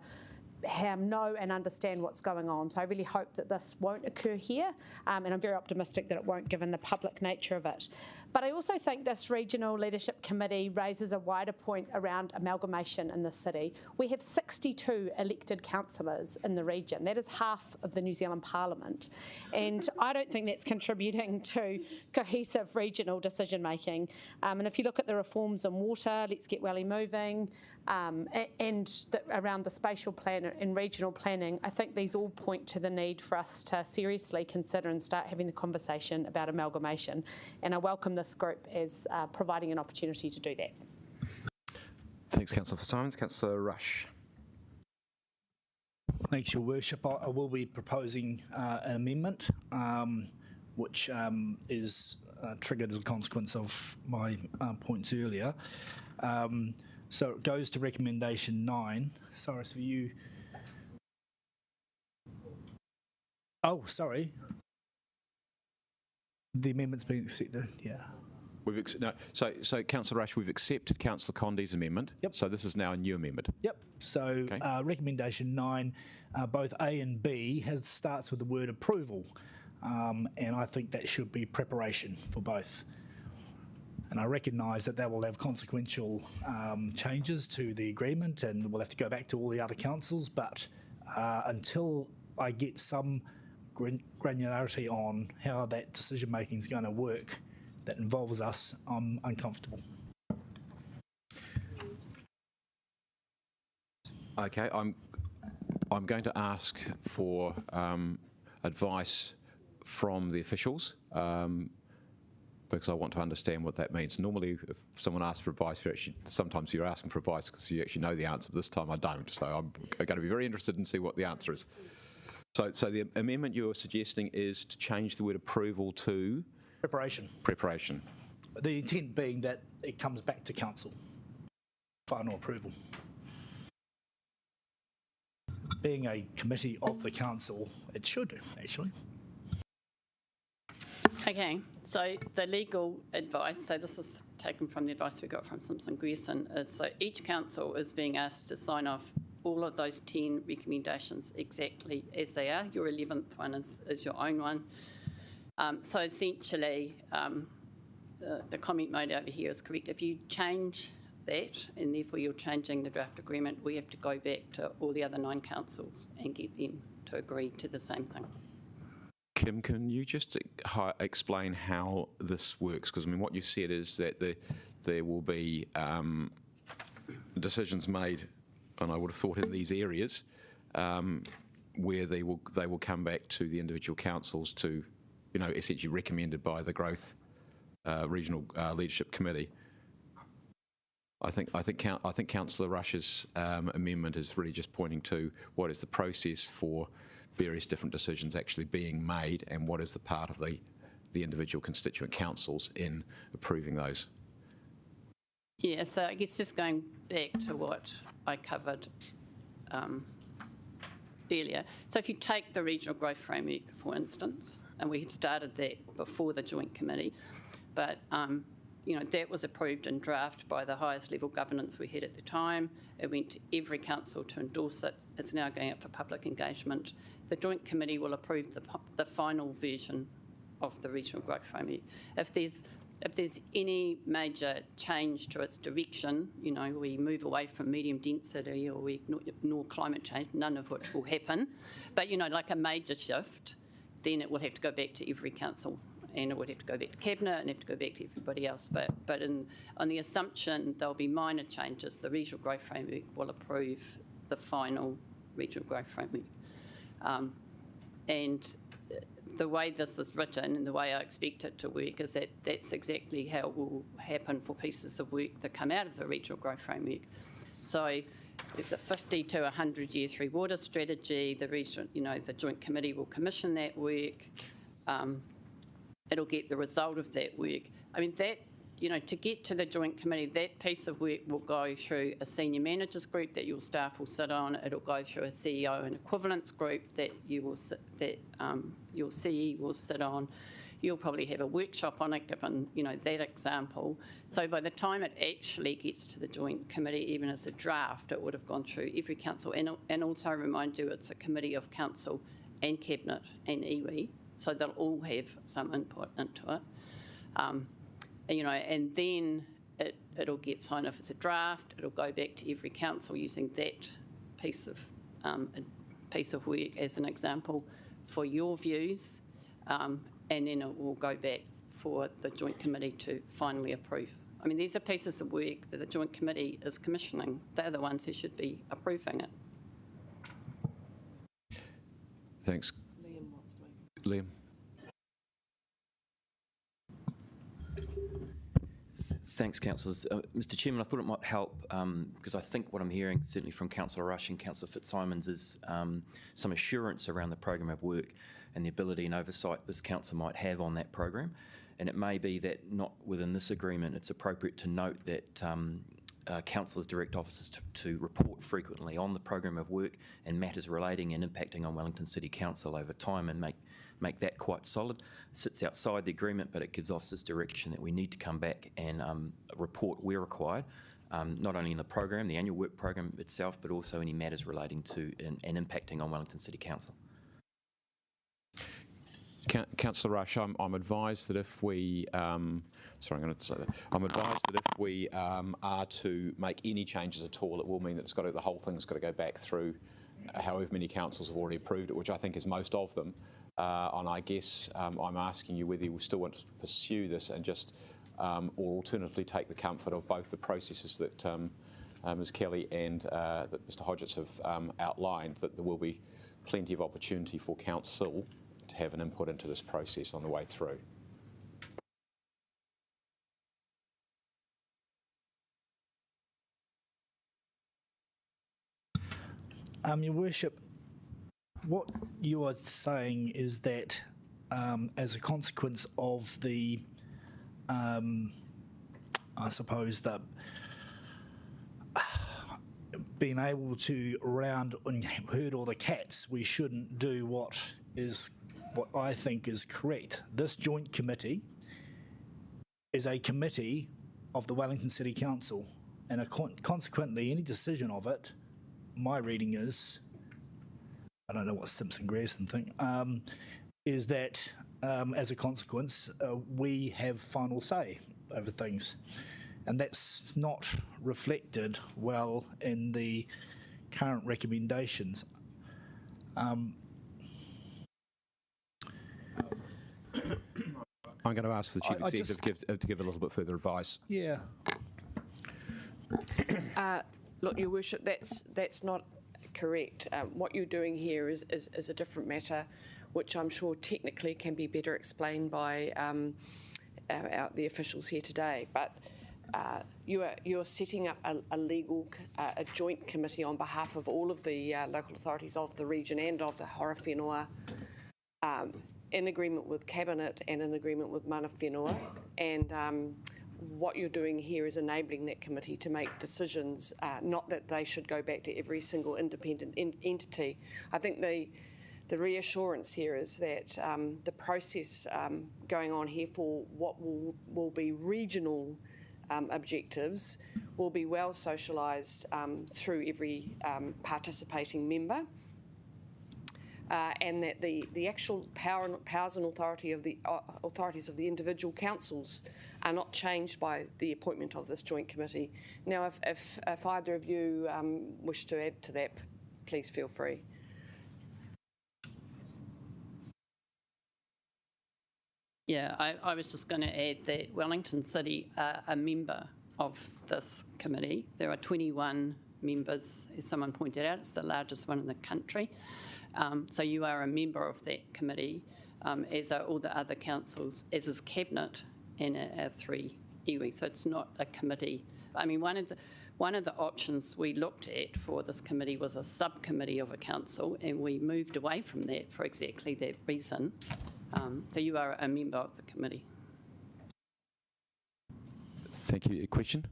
know and understand what's going on. So I really hope that this won't occur here, and I'm very optimistic that it won't, given the public nature of it. But I also think this Regional Leadership Committee raises a wider point around amalgamation in the city. We have 62 elected councillors in the region. That is half of the New Zealand Parliament. And I don't think that's contributing to cohesive regional decision making. And if you look at the reforms in water, Let's Get Welly moving, around the spatial plan and regional planning, I think these all point to the need for us to seriously consider and start having the conversation about amalgamation. And I welcome this group as providing an opportunity to do that. Thanks, Councillor Fitzsimons. Councillor Rush. Thanks, Your Worship. I will be proposing an amendment which is triggered as a consequence of my points earlier. So it goes to recommendation 9. Cyrus, for you. Oh, sorry. The amendment's been accepted, yeah. So Councillor Rush, we've accepted Councillor Condi's amendment. Yep. So this is now a new amendment. Yep. So okay. Recommendation 9, both A and B, starts with the word approval, and I think that should be preparation for both. And I recognise that will have consequential changes to the agreement, and we'll have to go back to all the other councils, but until I get some granularity on how that decision making is going to work that involves us, I'm uncomfortable. Okay, I'm going to ask for advice from the officials because I want to understand what that means. Normally, if someone asks for advice, sometimes you're asking for advice because you actually know the answer. This time I don't, so I'm going to be very interested in see what the answer is. So the amendment you're suggesting is to change the word approval to? Preparation. Preparation. The intent being that it comes back to council. Final approval. Being a committee of the council, it should, actually. Okay, so the legal advice, so this is taken from the advice we got from Simpson Grierson, is so each council is being asked to sign off all of those 10 recommendations exactly as they are. Your 11th one is your own one. So essentially, the comment made over here is correct. If you change that, and therefore you're changing the draft agreement, we have to go back to all the other 9 councils and get them to agree to the same thing. Kim, can you just explain how this works? Because I mean, what you've said is that there will be decisions made, and I would have thought in these areas, where they will come back to the individual councils to, essentially recommended by the Growth Regional Leadership Committee. I think Councillor Rush's amendment is really just pointing to what is the process for various different decisions actually being made, and what is the part of the individual constituent councils in approving those. Yeah, so I guess just going back to what I covered earlier. So if you take the Regional Growth Framework, for instance, and we have started that before the Joint Committee, but that was approved in draft by the highest level governance we had at the time. It went to every council to endorse it. It's now going up for public engagement. The Joint Committee will approve the final version of the Regional Growth Framework. If there's any major change to its direction, we move away from medium density or we ignore climate change, none of which will happen, but like a major shift, then it will have to go back to every council, and it would have to go back to Cabinet and have to go back to everybody else. But on the assumption there'll be minor changes, the Regional Growth Framework will approve the final Regional Growth Framework. And the way this is written and the way I expect it to work is that that's exactly how it will happen for pieces of work that come out of the Regional Growth Framework. So there's a 50 to 100 year three water strategy. The Joint Committee will commission that work. It'll get the result of that work. I mean, that, to get to the Joint Committee, that piece of work will go through a senior managers group that your staff will sit on. It'll go through a CEO and equivalence group that your CE will sit on. You'll probably have a workshop on it, given that example. So by the time it actually gets to the Joint Committee, even as a draft, it would have gone through every council. And also remind you, it's a committee of council and Cabinet and iwi, so they'll all have some input into it. And then it'll get signed off as a draft. It'll go back to every council using that piece of work as an example for your views, and then it will go back for the Joint Committee to finally approve. I mean, these are pieces of work that the Joint Committee is commissioning. They're the ones who should be approving it. Thanks. Liam wants to make. Liam. Thanks, councillors. Mr. Chairman, I thought it might help, because I think what I'm hearing, certainly from Councillor Rush and Councillor Fitzsimons, is some assurance around the program of work and the ability and oversight this council might have on that program. And it may be that not within this agreement, it's appropriate to note that councillors direct officers to report frequently on the program of work and matters relating and impacting on Wellington City Council over time, and make that quite solid. It sits outside the agreement, but it gives officers direction that we need to come back and report where required, not only in the program, the annual work program itself, but also any matters relating to and impacting on Wellington City Council. Councillor Rush, I'm advised that if we, I'm advised that if we are to make any changes at all, it will mean that the whole thing's got to go back through however many councils have already approved it, which I think is most of them. And I guess I'm asking you whether you still want to pursue this and just, or alternatively take the comfort of both the processes that Ms Kelly and that Mr Hodgetts have outlined, that there will be plenty of opportunity for council to have an input into this process on the way through. Your Worship, what you are saying is that as a consequence of the, I suppose, the being able to round and herd all the cats, we shouldn't do what I think is correct. This Joint Committee is a committee of the Wellington City Council, and consequently any decision of it, my reading is, I don't know what Simpson Grayson think, is that as a consequence we have final say over things, and that's not reflected well in the current recommendations. I'm going to ask for the Chief Executive to give a little bit further advice. Yeah, Look, Your Worship, that's not correct. What you're doing here is a different matter, which I'm sure technically can be better explained by the officials here today. But you're setting up a joint committee on behalf of all of the local authorities of the region and of the Hora Whenua, in agreement with Cabinet and in agreement with Mana Whenua. And what you're doing here is enabling that committee to make decisions, not that they should go back to every single independent entity. I think the reassurance here is that the process going on here for what will be regional objectives will be well socialised through every participating member. And that the actual powers and authority of the authorities of the individual councils are not changed by the appointment of this joint committee. Now, if either of you wish to add to that, please feel free. Yeah, I was just going to add that Wellington City are a member of this committee. There are 21 members, as someone pointed out. It's the largest one in the country. So you are a member of that committee, as are all the other councils, as is Cabinet and our 3 iwi. So it's not a committee. I mean, one of the options we looked at for this committee was a subcommittee of a council, and we moved away from that for exactly that reason. So you are a member of the committee. Thank you. A question?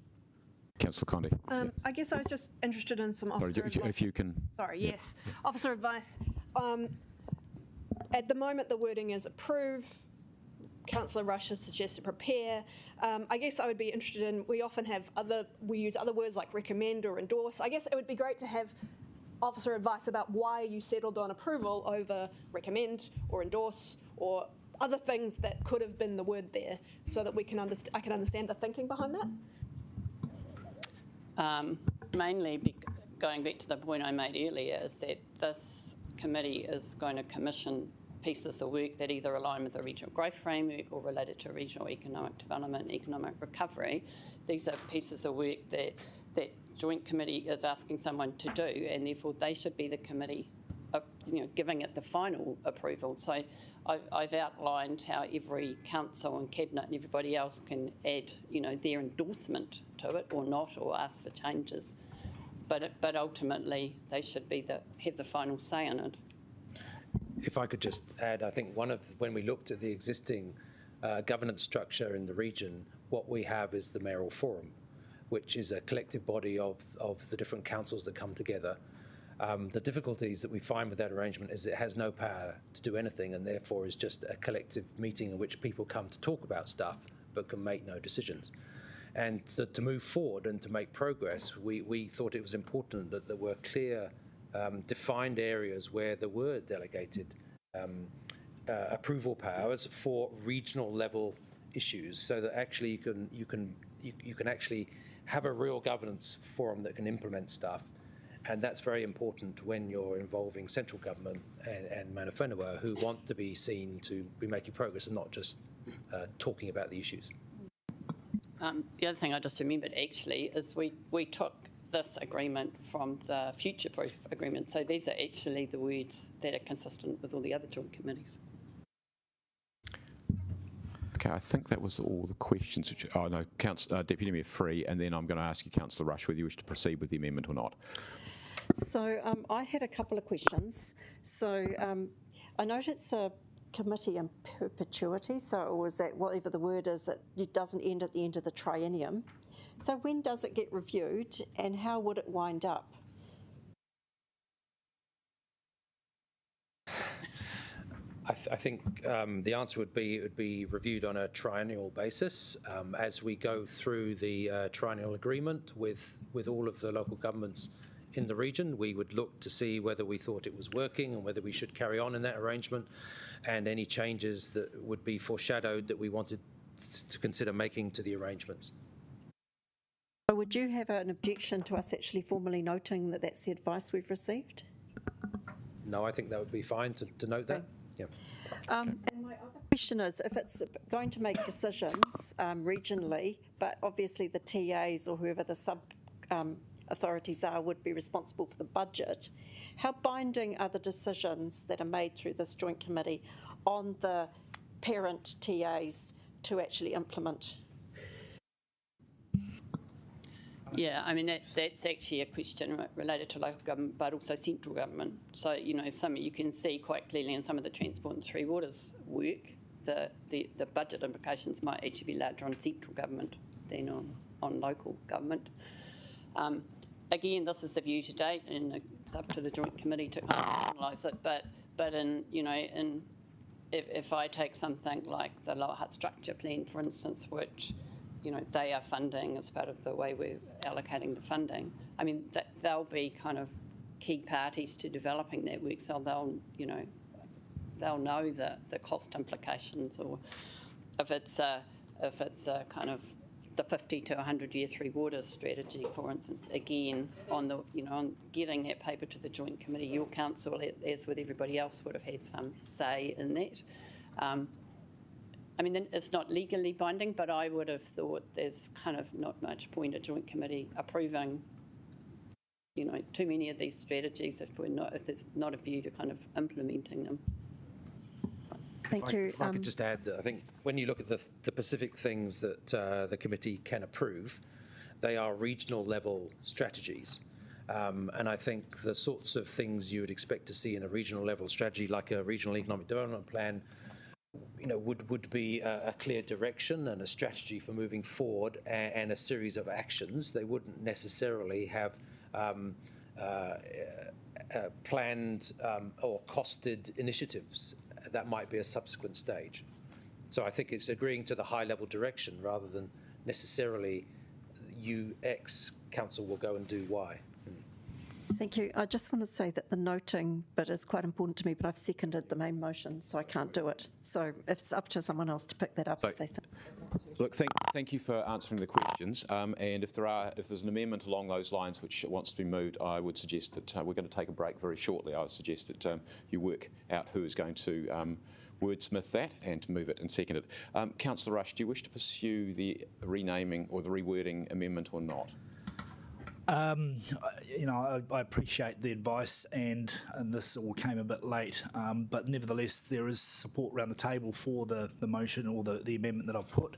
Councillor Condi. I guess I was just interested in some officer advice. If you can. Sorry, yes. Officer advice. At the moment, the wording is approve. Councillor Rush has suggested prepare. I guess I would be interested in, we often have we use other words like recommend or endorse. I guess it would be great to have officer advice about why you settled on approval over recommend or endorse or other things that could have been the word there, so that I can understand the thinking behind that. Mainly going back to the point I made earlier, is that this committee is going to commission pieces of work that either align with the regional growth framework or related to regional economic development, economic recovery. These are pieces of work that joint committee is asking someone to do, and therefore they should be the committee, giving it the final approval. So I've outlined how every council and cabinet and everybody else can add, their endorsement to it or not, or ask for changes. But ultimately they should have the final say in it. If I could just add, I think when we looked at the existing governance structure in the region, what we have is the Mayoral Forum, which is a collective body of the different councils that come together. The difficulties that we find with that arrangement is it has no power to do anything, and therefore is just a collective meeting in which people come to talk about stuff but can make no decisions. And to move forward and to make progress, we thought it was important that there were clear, defined areas where there were delegated approval powers for regional level issues, so that actually you can actually have a real governance forum that can implement stuff. And that's very important when you're involving central government and Mana Whenua, who want to be seen to be making progress and not just talking about the issues. The other thing I just remembered actually is we took this agreement from the Future Proof agreement. So these are actually the words that are consistent with all the other joint committees. Okay, I think that was all the questions. Deputy Mayor Free, and then I'm going to ask you, Councillor Rush, whether you wish to proceed with the amendment or not. So I had a couple of questions. So I note it's a committee in perpetuity, or is that whatever the word is, it doesn't end at the end of the triennium. So when does it get reviewed and how would it wind up? I think the answer would be it would be reviewed on a triennial basis as we go through the triennial agreement with all of the local governments in the region. We would look to see whether we thought it was working and whether we should carry on in that arrangement, and any changes that would be foreshadowed that we wanted to consider making to the arrangements. So would you have an objection to us actually formally noting that that's the advice we've received? No, I think that would be fine to note that. Yeah. And my other question is, if it's going to make decisions regionally, but obviously the TAs or whoever the authorities would be responsible for the budget. How binding are the decisions that are made through this joint committee on the parent TAs to actually implement? Yeah, I mean, that's actually a question related to local government, but also central government. So, you know, you can see quite clearly in some of the Transport and Three Waters work, the budget implications might actually be larger on central government than on local government. Again, this is the view to date, and it's up to the joint committee to kind of analyse it. But in, you know, if I take something like the Lower Hutt Structure Plan, for instance, which, you know, they are funding as part of the way we're allocating the funding. I mean, they'll be kind of key parties to developing that work, so they'll know the cost implications, or if it's a kind of the 50 to 100 year Three Waters strategy, for instance. Again, on getting that paper to the joint committee, your council, as with everybody else, would have had some say in that. I mean, it's not legally binding, but I would have thought there's kind of not much point a joint committee approving, you know, too many of these strategies if there's not a view to kind of implementing them. Thank you. If I could just add that I think when you look at the specific things that the committee can approve, they are regional level strategies. And I think the sorts of things you would expect to see in a regional level strategy, like a regional economic development plan, you know, would be a clear direction and a strategy for moving forward, and a series of actions. They wouldn't necessarily have planned or costed initiatives. That might be a subsequent stage. So I think it's agreeing to the high level direction rather than necessarily X council will go and do Y. Thank you. I just want to say that the noting bit is quite important to me, but I've seconded the main motion, so I can't do it. So it's up to someone else to pick that up if they think. Look, thank you for answering the questions. And if there's an amendment along those lines which wants to be moved, I would suggest that we're going to take a break very shortly. I would suggest that you work out who is going to wordsmith that and to move it and second it. Councillor Rush, do you wish to pursue the renaming or the rewording amendment or not? You know, I appreciate the advice, and this all came a bit late, but nevertheless there is support around the table for the motion or the amendment that I've put,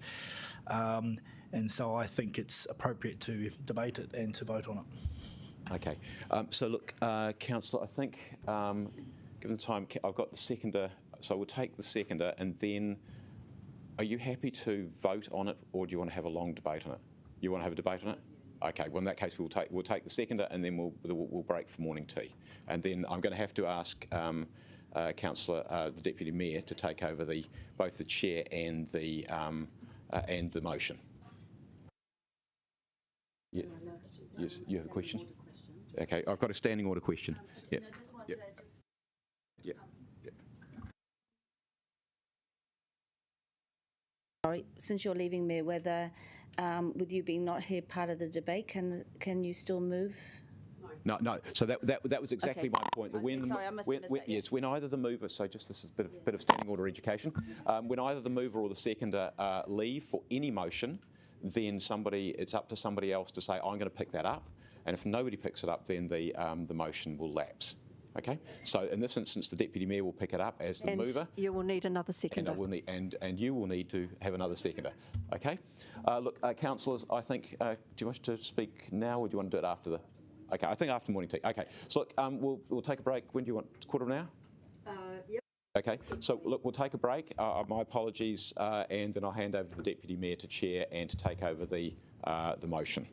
and so I think it's appropriate to debate it and to vote on it. Okay, so look, Councillor, I think given the time, I've got the seconder, so we'll take the seconder, and then are you happy to vote on it, or do you want to have a long debate on it? You want to have a debate on it? Okay, well in that case we'll take the seconder, and then we'll break for morning tea, and then I'm going to have to ask Councillor, the Deputy Mayor, to take over both the chair and the motion. Yeah. Yes, you have a question. Okay, I've got a standing order question. Yeah. Yeah. Sorry, since you're leaving, Mayor, whether with you being not here part of the debate, can you still move? No. So that was exactly my point. Sorry, I must have missed that. Yes, when either the mover, so just this is a bit of standing order education, when either the mover or the seconder leave for any motion, then it's up to somebody else to say, I'm going to pick that up, and if nobody picks it up, then the motion will lapse. Okay, so in this instance, the Deputy Mayor will pick it up as the mover. You will need another seconder. And you will need to have another seconder. Okay, look, councillors, I think, do you wish to speak now, or do you want to do it after the? Okay, I think after morning tea. Okay, so look, we'll take a break. When do you want? Quarter of an hour? Yep. Okay, so look, we'll take a break. My apologies, and then I'll hand over to the Deputy Mayor to chair and to take over the motion.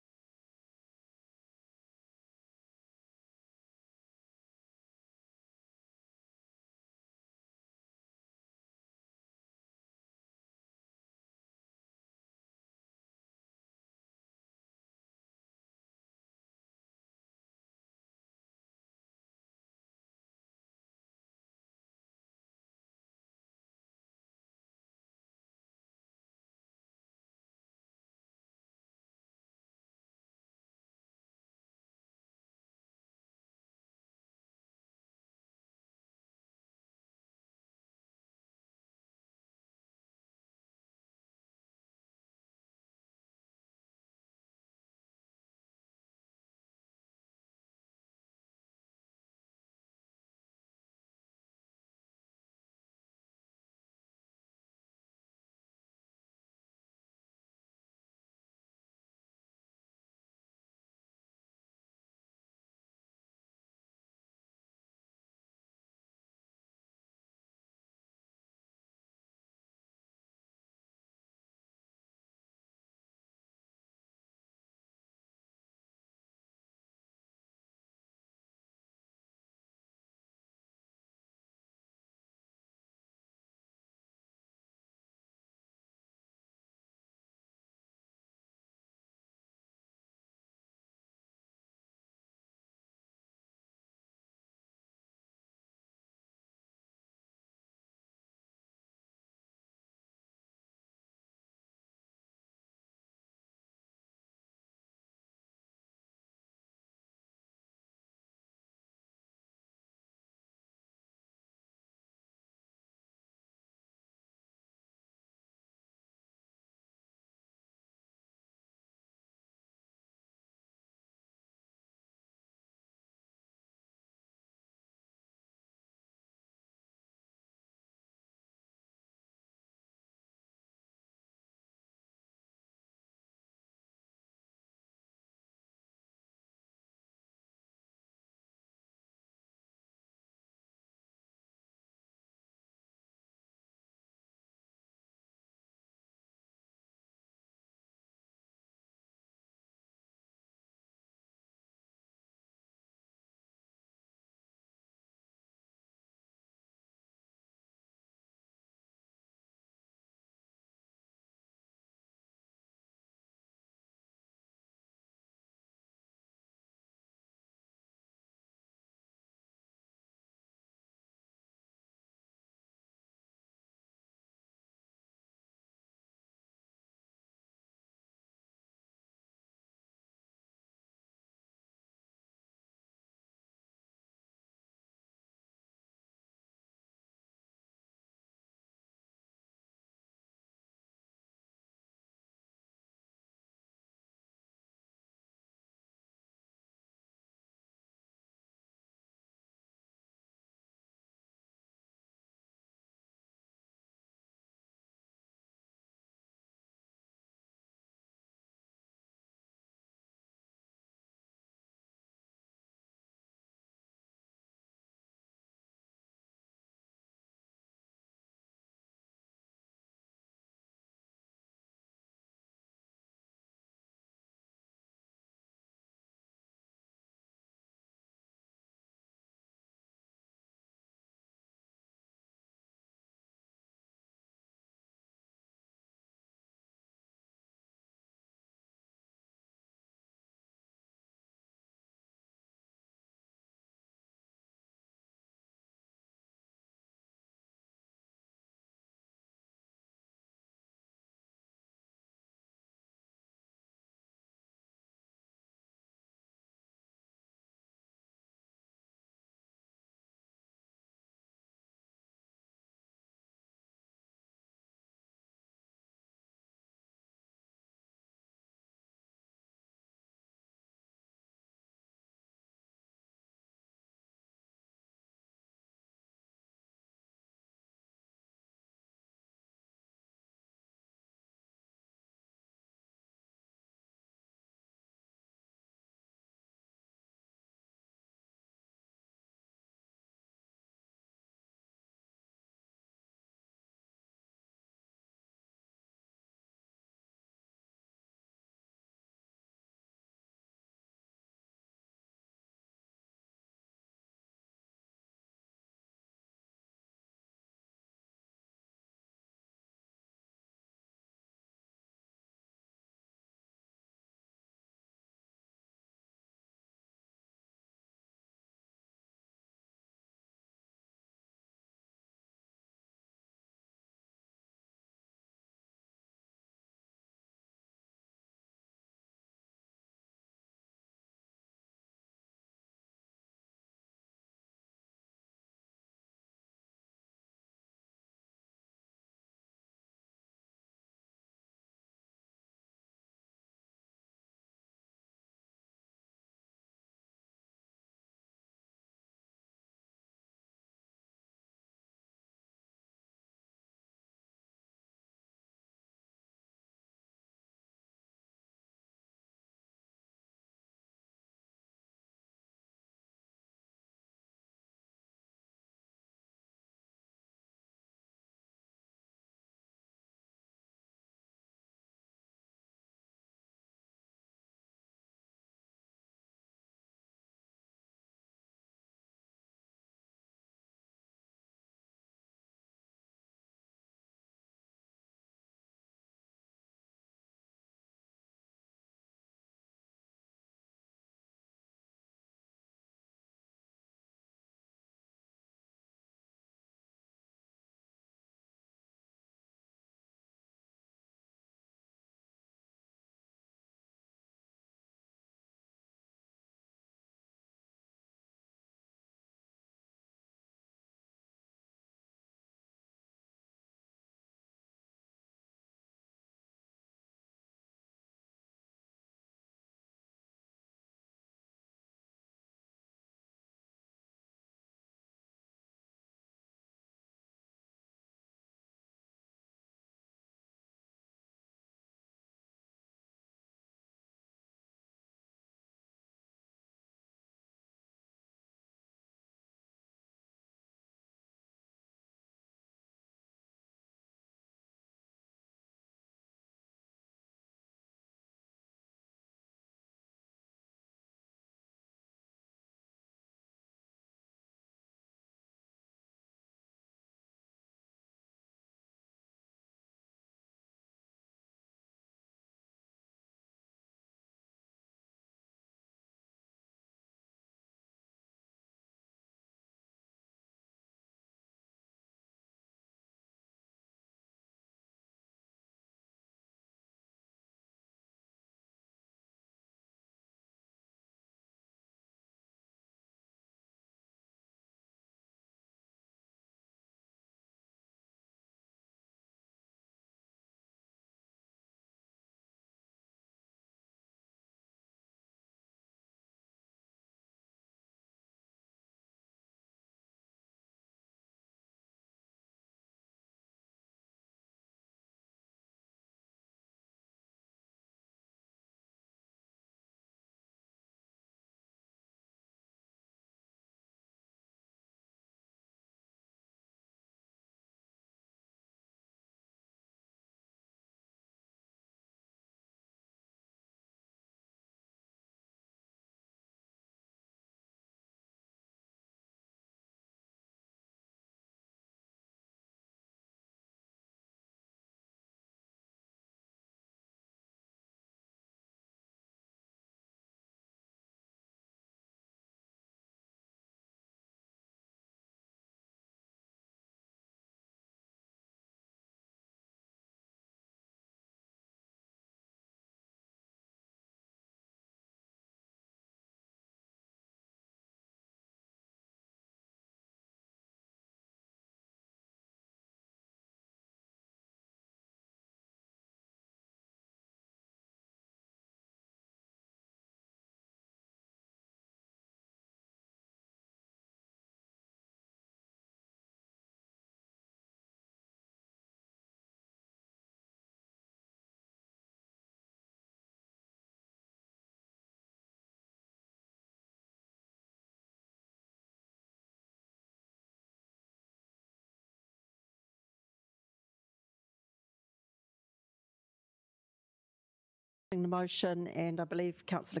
the motion, and I believe Councillor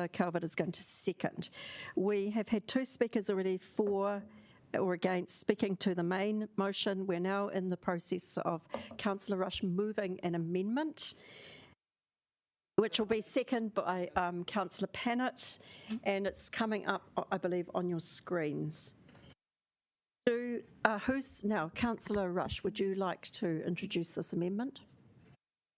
Calvert is going to second. We have had 2 speakers already for or against speaking to the main motion. We're now in the process of Councillor Rush moving an amendment, which will be seconded by Councillor Pannett, and it's coming up, I believe, on your screens. Who's now? Councillor Rush, would you like to introduce this amendment?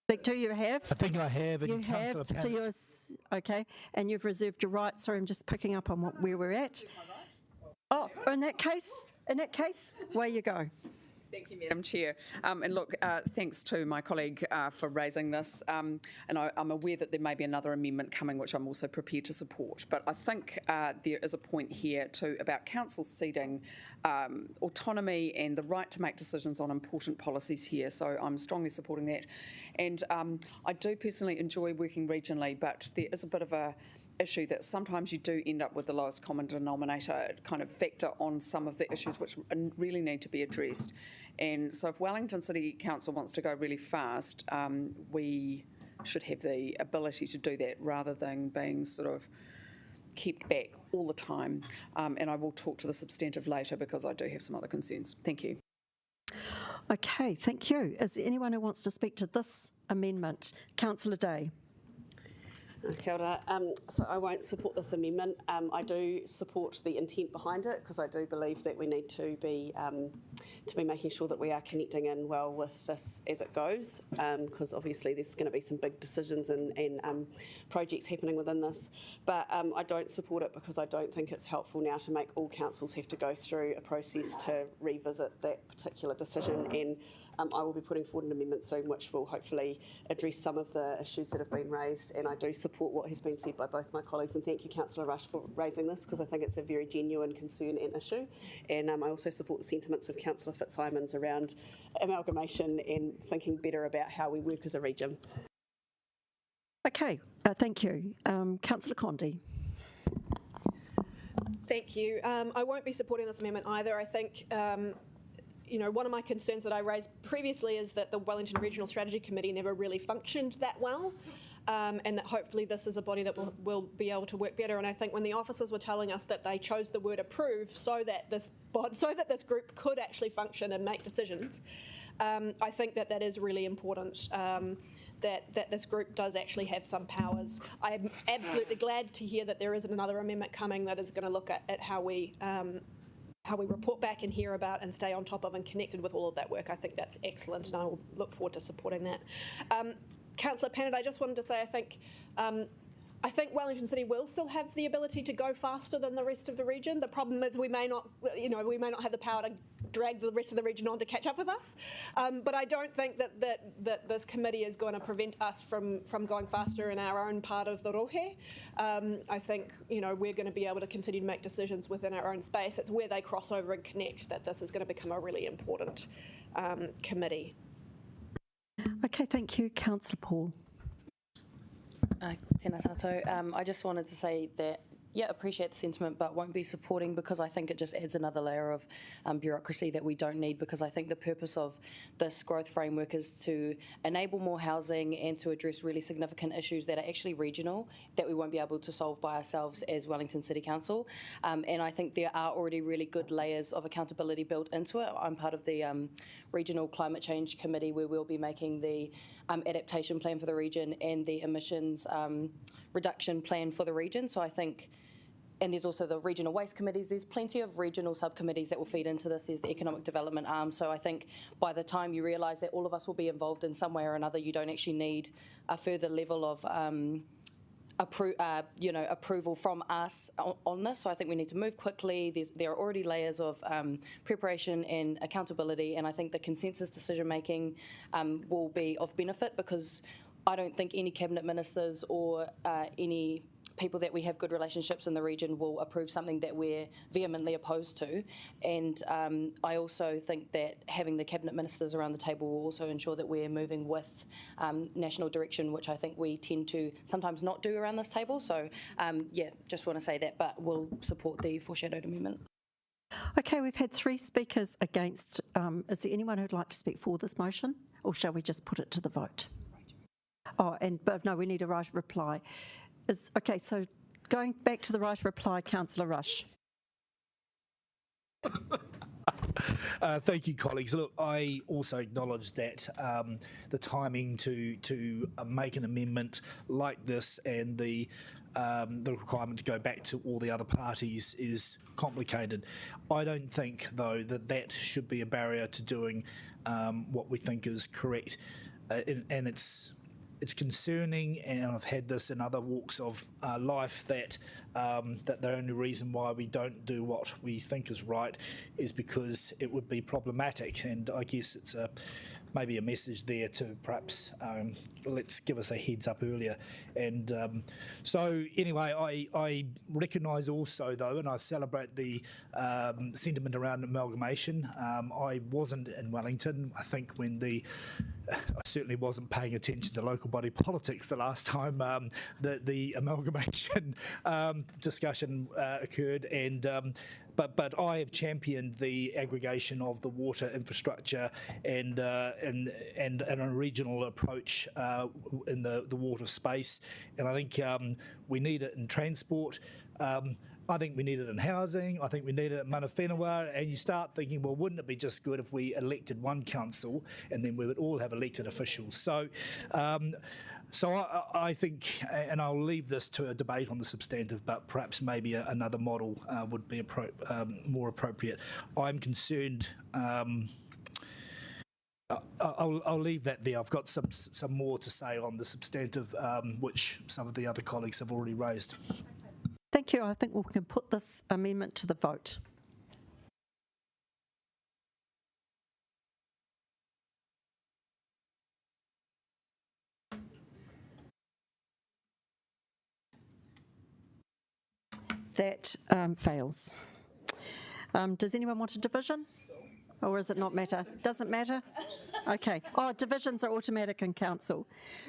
Speak to you have? I think I have. You have to yours, okay, and you've reserved your right. Sorry, I'm just picking up on where we're at. Oh, in that case, away you go. Thank you, Madam Chair. And look, thanks to my colleague for raising this. And I'm aware that there may be another amendment coming, which I'm also prepared to support. But I think there is a point here too about councils ceding autonomy and the right to make decisions on important policies here. So I'm strongly supporting that. And I do personally enjoy working regionally, but there is a bit of a issue that sometimes you do end up with the lowest common denominator kind of factor on some of the issues which really need to be addressed. And so if Wellington City Council wants to go really fast, we should have the ability to do that rather than being sort of kept back all the time. And I will talk to the substantive later because I do have some other concerns. Thank you. Okay, thank you. Is there anyone who wants to speak to this amendment? Councillor Day. Kia ora. So I won't support this amendment. I do support the intent behind it because I do believe that we need to be making sure that we are connecting in well with this as it goes, because obviously there's going to be some big decisions and projects happening within this. But I don't support it because I don't think it's helpful now to make all councils have to go through a process to revisit that particular decision. And I will be putting forward an amendment soon which will hopefully address some of the issues that have been raised, and I do support what has been said by both my colleagues, and thank you Councillor Rush for raising this because I think it's a very genuine concern and issue, and I also support the sentiments of Councillor Fitzsimons around amalgamation and thinking better about how we work as a region. Okay, thank you. Councillor Condi. Thank you. I won't be supporting this amendment either. I think one of my concerns that I raised previously is that the Wellington Regional Strategy Committee never really functioned that well, and that hopefully this is a body that will be able to work better. And I think when the officers were telling us that they chose the word approve so that this group could actually function and make decisions, I think that is really important. That this group does actually have some powers. I'm absolutely glad to hear that there is another amendment coming that is going to look at how we report back and hear about and stay on top of and connected with all of that work. I think that's excellent, and I will look forward to supporting that. Councillor Pannett, I just wanted to say I think Wellington City will still have the ability to go faster than the rest of the region. The problem is we may not have the power to drag the rest of the region on to catch up with us. But I don't think that this committee is going to prevent us from going faster in our own part of the rohe. I think we're going to be able to continue to make decisions within our own space. It's where they cross over and connect that this is going to become a really important committee. Okay, thank you. Councillor Paul. Tēnā tātou. I just wanted to say that, appreciate the sentiment, but won't be supporting because I think it just adds another layer of bureaucracy that we don't need, because I think the purpose of this growth framework is to enable more housing and to address really significant issues that are actually regional that we won't be able to solve by ourselves as Wellington City Council. And I think there are already really good layers of accountability built into it. I'm part of the Regional Climate Change Committee where we'll be making the adaptation plan for the region and the emissions reduction plan for the region. So I think, and there's also the regional waste committees, there's plenty of regional subcommittees that will feed into this. There's the economic development arm. So I think by the time you realise that all of us will be involved in some way or another, you don't actually need a further level of approval from us on this. So I think we need to move quickly. There are already layers of preparation and accountability, and I think the consensus decision making will be of benefit, because I don't think any cabinet ministers or any people that we have good relationships in the region will approve something that we're vehemently opposed to. And I also think that having the cabinet ministers around the table will also ensure that we're moving with national direction, which I think we tend to sometimes not do around this table. So just want to say that, but we'll support the foreshadowed amendment. Okay, we've had 3 speakers against. Is there anyone who'd like to speak for this motion, or shall we just put it to the vote? But no, we need a right reply. Okay, so going back to the right reply, Councillor Rush. Thank you, colleagues. Look, I also acknowledge that the timing to make an amendment like this and the requirement to go back to all the other parties is complicated. I don't think, though, that should be a barrier to doing what we think is correct, and it's concerning, and I've had this in other walks of life, that the only reason why we don't do what we think is right is because it would be problematic. And I guess it's maybe a message there to perhaps let's give us a heads up earlier. And so anyway, I recognise also, though, and I celebrate the sentiment around amalgamation. I wasn't in Wellington, I think, when I certainly wasn't paying attention to local body politics the last time the amalgamation discussion occurred, and but I have championed the aggregation of the water infrastructure and a regional approach in the water space, and I think we need it in transport. I think we need it in housing. I think we need it in mana whenua. And you start thinking, well, wouldn't it be just good if we elected one council and then we would all have elected officials? So, I think, and I'll leave this to a debate on the substantive, but perhaps maybe another model would be more appropriate. I'm concerned. I'll leave that there. I've got some more to say on the substantive, which some of the other colleagues have already raised. Thank you. I think we can put this amendment to the vote. That fails. Does anyone want a division? Or does it not matter? Doesn't matter? Okay. Oh, divisions are automatic in council.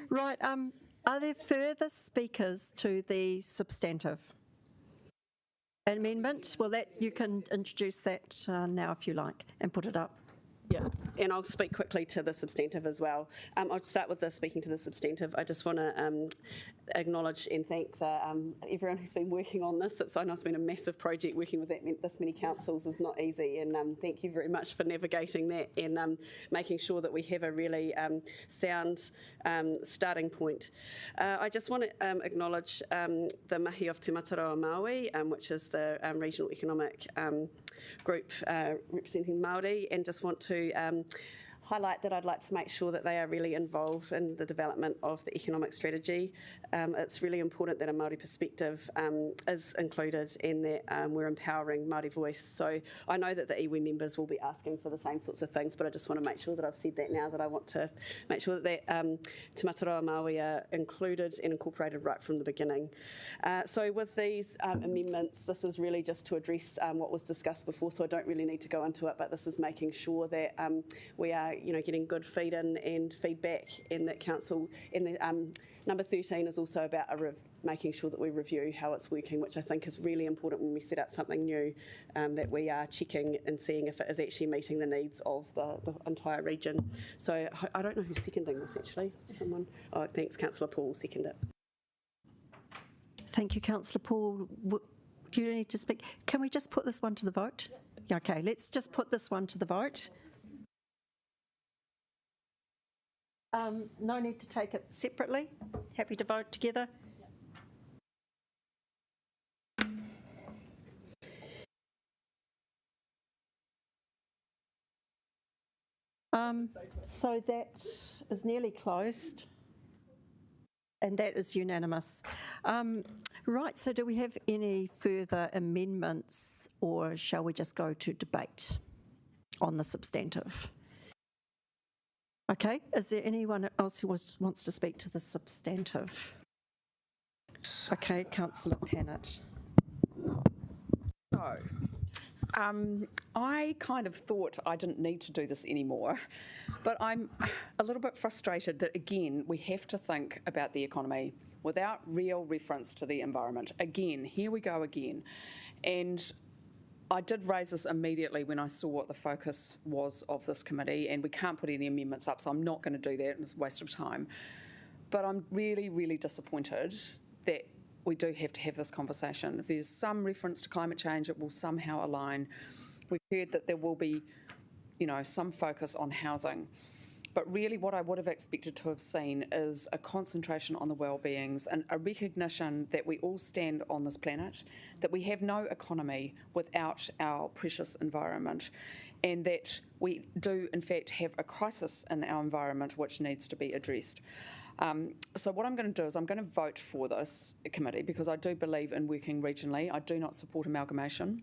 Right. Are there further speakers to the substantive amendment? Well, you can introduce that now if you like and put it up. Yeah, and I'll speak quickly to the substantive as well. I'll start with speaking to the substantive. I just want to acknowledge and thank everyone who's been working on this. I know it's been a massive project. Working with this many councils is not easy, and thank you very much for navigating that and making sure that we have a really sound starting point. I just want to acknowledge the mahi of Te Mataroa Māori, which is the regional economic group representing Māori, and just want to highlight that I'd like to make sure that they are really involved in the development of the economic strategy. It's really important that a Māori perspective is included and that we're empowering Māori voice. So I know that the iwi members will be asking for the same sorts of things, but I just want to make sure that I've said that now, that I want to make sure that Te Mataroa Māori are included and incorporated right from the beginning. So with these amendments, this is really just to address what was discussed before, so I don't really need to go into it, but this is making sure that we are getting good feed-in and feedback, and that council, and the number 13 is also about making sure that we review how it's working, which I think is really important when we set up something new, that we are checking and seeing if it is actually meeting the needs of the entire region. So I don't know who's seconding this actually. Someone? Oh, thanks, Councillor Paul, second it. Thank you, Councillor Paul. Do you need to speak? Can we just put this one to the vote? Yeah, okay, let's just put this one to the vote. No need to take it separately. Happy to vote together. So that is nearly closed, and that is unanimous. Right, so do we have any further amendments, or shall we just go to debate on the substantive? Okay, is there anyone else who wants to speak to the substantive? Okay, Councillor Pannett. So, I kind of thought I didn't need to do this anymore, but I'm a little bit frustrated that, again, we have to think about the economy without real reference to the environment. Again, here we go again. And I did raise this immediately when I saw what the focus was of this committee, and we can't put any amendments up, so I'm not going to do that. It's a waste of time. But I'm really, really disappointed that we do have to have this conversation. If there's some reference to climate change, it will somehow align. We've heard that there will be, some focus on housing. But really what I would have expected to have seen is a concentration on the well-beings and a recognition that we all stand on this planet, that we have no economy without our precious environment, and that we do in fact have a crisis in our environment which needs to be addressed. So what I'm going to do is I'm going to vote for this committee because I do believe in working regionally. I do not support amalgamation.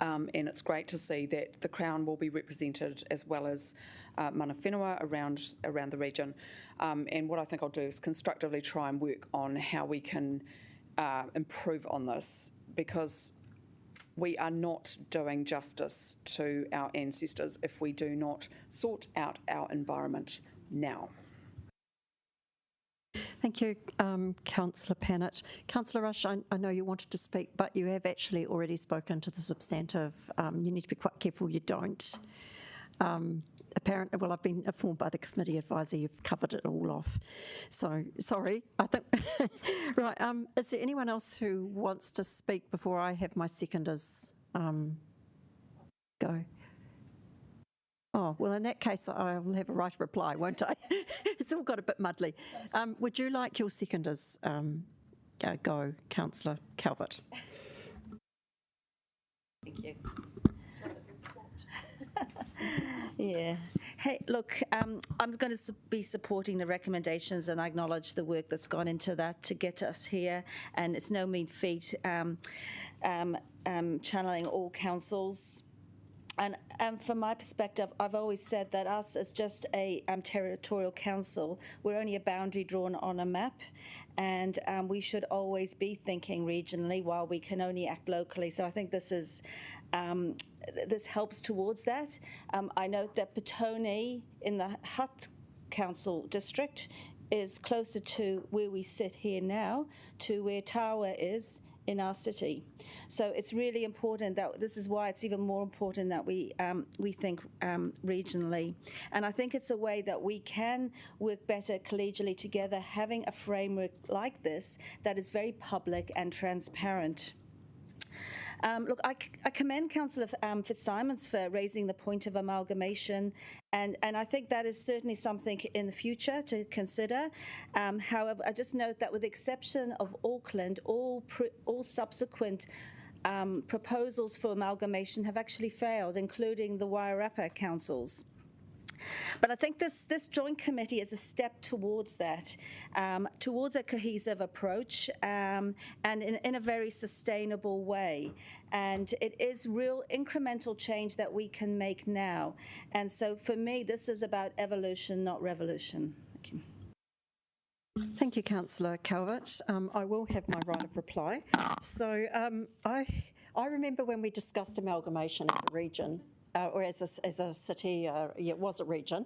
And it's great to see that the Crown will be represented as well as mana whenua around the region. And what I think I'll do is constructively try and work on how we can improve on this, because we are not doing justice to our ancestors if we do not sort out our environment now. Thank you, Councillor Pannett. Councillor Rush, I know you wanted to speak, but you have actually already spoken to the substantive. You need to be quite careful you don't. Apparently, well, I've been informed by the committee advisor you've covered it all off. So, sorry, I think... Right, is there anyone else who wants to speak before I have my seconders go? Oh, well, in that case, I will have a right of reply, won't I? It's all got a bit muddly. Would you like your seconders go, Councillor Calvert? Thank you. Yeah. Hey, look, I'm going to be supporting the recommendations, and I acknowledge the work that's gone into that to get us here. And it's no mean feat channeling all councils. And from my perspective, I've always said that us as just a territorial council, we're only a boundary drawn on a map, and we should always be thinking regionally while we can only act locally. So I think this is this helps towards that. I note that Petone in the Hutt Council district is closer to where we sit here now to where Tawa is in our city. So it's really important that this is why it's even more important that we think regionally. And I think it's a way that we can work better collegially together, having a framework like this that is very public and transparent. Look, I commend Councillor Fitzsimons for raising the point of amalgamation, and I think that is certainly something in the future to consider. However, I just note that with the exception of Auckland, all subsequent proposals for amalgamation have actually failed, including the Wairarapa councils. But I think this joint committee is a step towards that, towards a cohesive approach and in a very sustainable way. And it is real incremental change that we can make now. And so for me, this is about evolution, not revolution. Thank you. Thank you, Councillor Calvert. I will have my right of reply. So I remember when we discussed amalgamation as a region, or as a city, it was a region.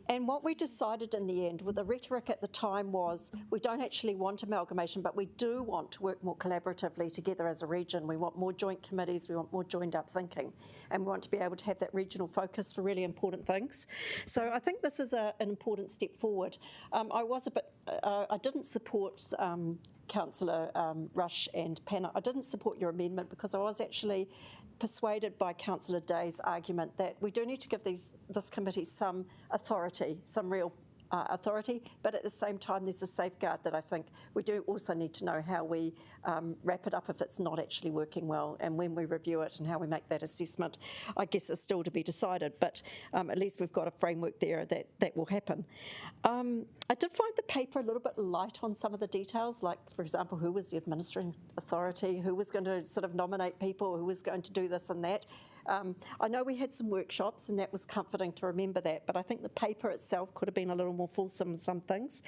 And what we decided in the end, with the rhetoric at the time, was we don't actually want amalgamation, but we do want to work more collaboratively together as a region. We want more joint committees, we want more joined up thinking, and we want to be able to have that regional focus for really important things. So I think this is an important step forward. I didn't support Councillor Rush and Pannett. I didn't support your amendment because I was actually persuaded by Councillor Day's argument that we do need to give this committee some authority, some real authority, but at the same time there's a safeguard that I think we do also need to know how we wrap it up if it's not actually working well, and when we review it and how we make that assessment, I guess is still to be decided, but at least we've got a framework there that will happen. I did find the paper a little bit light on some of the details, like, for example, who was the administering authority, who was going to sort of nominate people, who was going to do this and that. I know we had some workshops and that was comforting to remember that, but I think the paper itself could have been a little more fulsome in some things.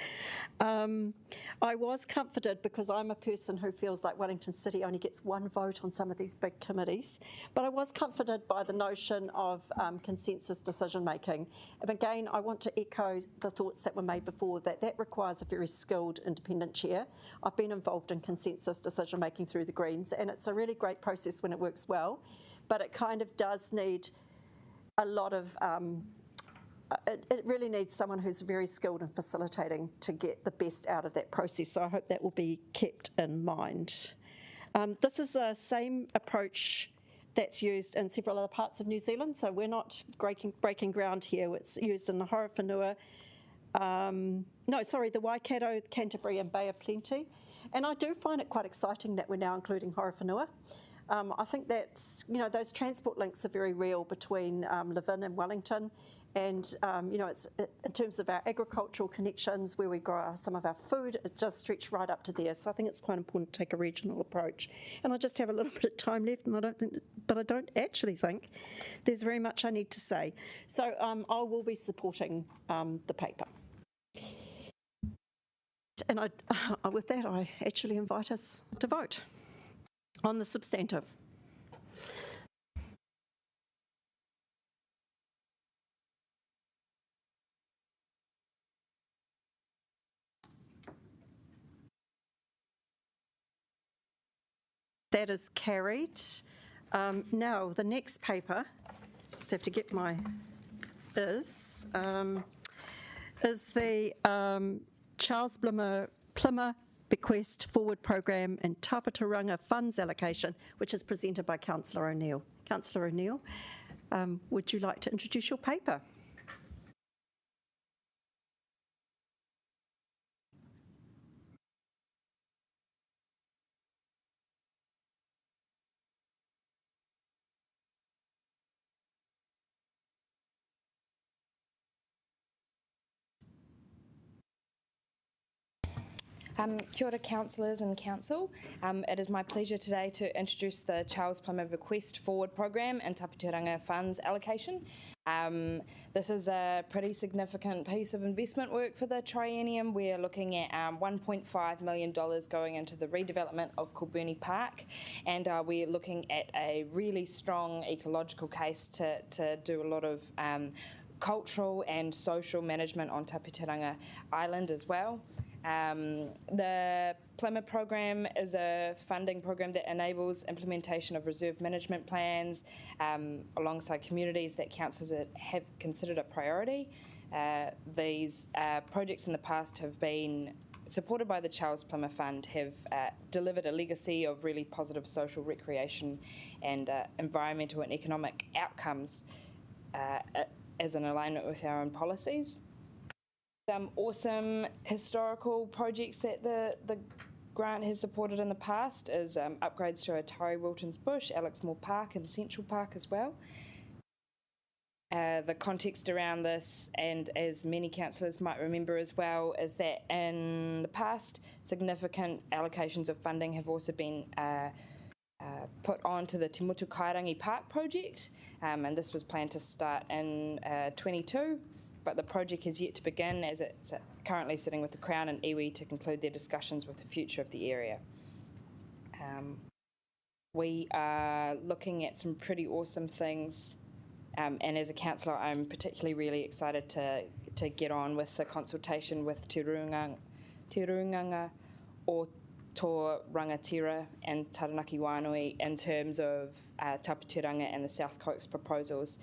I was comforted because I'm a person who feels like Wellington City only gets one vote on some of these big committees, but I was comforted by the notion of consensus decision making. And again, I want to echo the thoughts that were made before, that requires a very skilled independent chair. I've been involved in consensus decision making through the Greens, and it's a really great process when it works well. But it kind of does need a lot of it really needs someone who's very skilled in facilitating to get the best out of that process. So I hope that will be kept in mind. This is the same approach that's used in several other parts of New Zealand, so we're not breaking ground here. It's used in the Horowhenua, the Waikato, Canterbury and Bay of Plenty. And I do find it quite exciting that we're now including Horowhenua. I think that's, those transport links are very real between Levin and Wellington. And, it's in terms of our agricultural connections, where we grow some of our food, it does stretch right up to there. So I think it's quite important to take a regional approach. And I just have a little bit of time left, and I don't actually think there's very much I need to say. So I will be supporting the paper. And with that, I actually invite us to vote on the substantive. That is carried. Now, the next paper, just have to get my, is the Charles Plimmer Bequest Forward Programme and Taputeranga Funds Allocation, which is presented by Councillor O'Neill. Councillor O'Neill, would you like to introduce your paper? Kia ora, councillors and council. It is my pleasure today to introduce the Charles Plimmer Bequest Forward Programme and Taputeranga Funds Allocation. This is a pretty significant piece of investment work for the triennium. We're looking at $1.5 million going into the redevelopment of Kulburnie Park, and we're looking at a really strong ecological case to do a lot of cultural and social management on Taputeranga Island as well. The Plimmer program is a funding program that enables implementation of reserve management plans alongside communities that councils have considered a priority. These projects in the past have been supported by the Charles Plimmer Fund, have delivered a legacy of really positive social, recreation and environmental and economic outcomes as an alignment with our own policies. Some awesome historical projects that the grant has supported in the past is upgrades to Atari Wilton's Bush, Alex Moore Park and Central Park as well. The context around this, and as many councillors might remember as well, is that in the past significant allocations of funding have also been put onto the Te Mutu Kairangi Park project, and this was planned to start in 22. But the project is yet to begin, as it's currently sitting with the Crown and iwi to conclude their discussions with the future of the area. We are looking at some pretty awesome things, and as a councillor I'm particularly really excited to get on with the consultation with Te Runganga o Tō Rangatira and Taranaki Wānui in terms of Taputeranga and the South Coast proposals,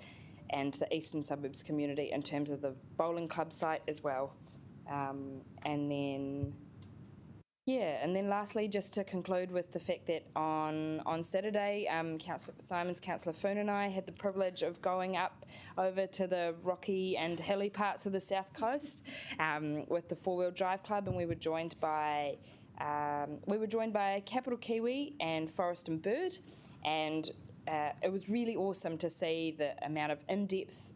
and the Eastern Suburbs community in terms of the bowling club site as well. And then lastly, just to conclude with the fact that on Saturday, Councillor Fitzsimons, Councillor Foon and I had the privilege of going up over to the rocky and hilly parts of the South Coast with the 4-wheel drive club, and we were joined by Capital Kiwi and Forest and Bird, and it was really awesome to see the amount of in-depth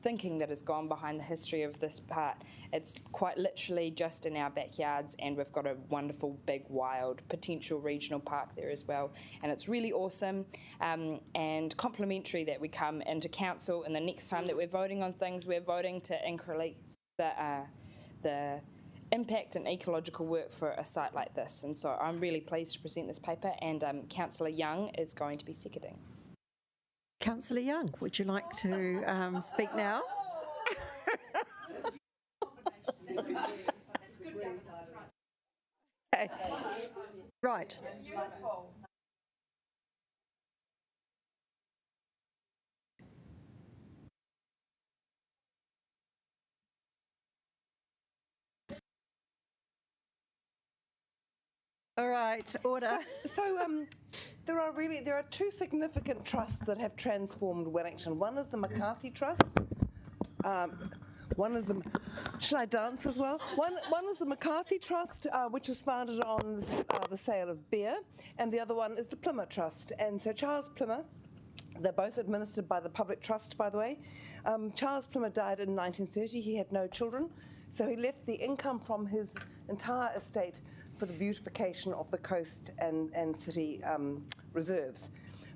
thinking that has gone behind the history of this part. It's quite literally just in our backyards, and we've got a wonderful, big, wild, potential regional park there as well. And it's really awesome and complimentary that we come into council, and the next time that we're voting on things, we're voting to increase the impact and ecological work for a site like this. And so I'm really pleased to present this paper, and Councillor Young is going to be seconding. Councillor Young, would you like to speak now? Okay. Right. All right, order. So there are two significant trusts that have transformed Wellington. One is the McCarthy Trust. One is the. Should I dance as well? One is the McCarthy Trust, which was founded on the sale of beer, and the other one is the Plimmer Trust. And so Charles Plimmer, they're both administered by the Public Trust, by the way. Charles Plimmer died in 1930. He had no children, so he left the income from his entire estate for the beautification of the coast and city reserves.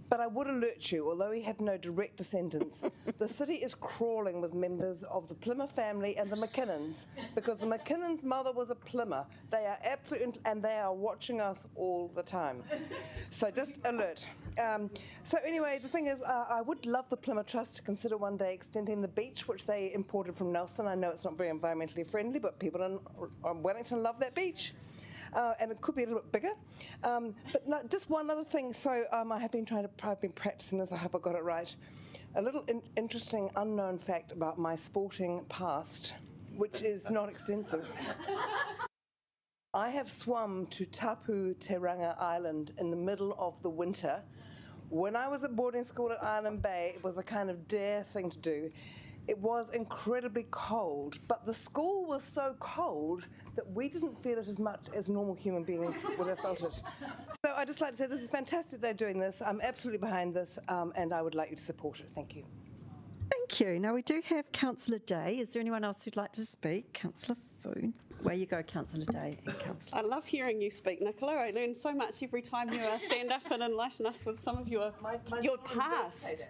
But I would alert you, although he had no direct descendants, the city is crawling with members of the Plimmer family and the McKinnons, because the McKinnon's mother was a Plimmer. They are absolutely, and they are watching us all the time. So just alert. So anyway, the thing is, I would love the Plimmer Trust to consider one day extending the beach, which they imported from Nelson. I know it's not very environmentally friendly, but people in Wellington love that beach. And it could be a little bit bigger. But no, just one other thing. So I've been practicing this. I hope I got it right. A little interesting unknown fact about my sporting past, which is not extensive. I have swum to Taputeranga Island in the middle of the winter. When I was at boarding school at Island Bay, it was a kind of dare thing to do. It was incredibly cold, but the school was so cold that we didn't feel it as much as normal human beings would have felt it. So I'd just like to say this is fantastic they're doing this. I'm absolutely behind this, and I would like you to support it. Thank you. Thank you. Now, we do have Councillor Day. Is there anyone else who'd like to speak? Councillor Foon. Where you go, Councillor Day and Councillor. I love hearing you speak, Nicola. I learn so much every time you stand up and enlighten us with some of your past.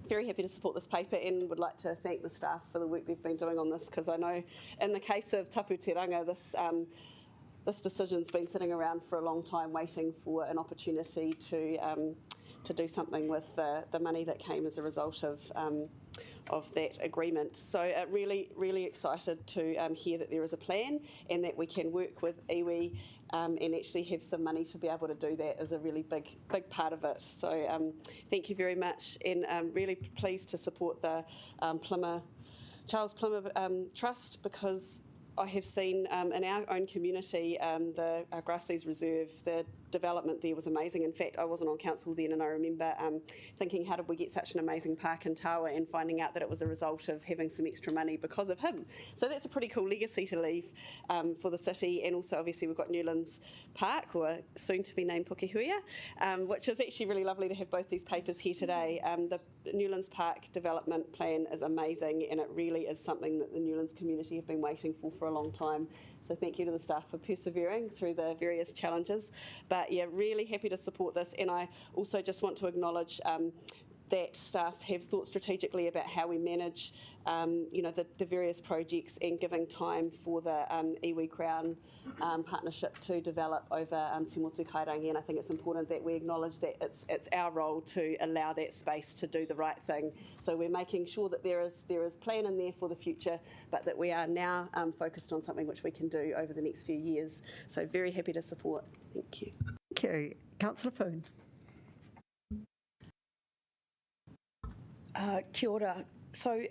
Very happy to support this paper and would like to thank the staff for the work they've been doing on this, because I know in the case of Taputeranga, this decision's been sitting around for a long time waiting for an opportunity to do something with the money that came as a result of that agreement. So really, really excited to hear that there is a plan and that we can work with iwi and actually have some money to be able to do that is a really big part of it. So thank you very much, and really pleased to support the Charles Plimmer Trust, because I have seen in our own community, the Grassleys Reserve, the development there was amazing. In fact, I wasn't on council then, and I remember thinking, how did we get such an amazing park in Tawa, and finding out that it was a result of having some extra money because of him. So that's a pretty cool legacy to leave for the city. And also, obviously, we've got Newlands Park, or soon to be named Pukehuia, which is actually really lovely to have both these papers here today. The Newlands Park development plan is amazing, and it really is something that the Newlands community have been waiting for a long time. So thank you to the staff for persevering through the various challenges. But yeah, really happy to support this. And I also just want to acknowledge that staff have thought strategically about how we manage, the various projects, and giving time for the iwi Crown partnership to develop over Te Motu Kairangi. And I think it's important that we acknowledge that it's our role to allow that space to do the right thing. So we're making sure that there is plan in there for the future, but that we are now focused on something which we can do over the next few years. So very happy to support. Thank you. Thank you. Councillor Foon. Kia ora. So,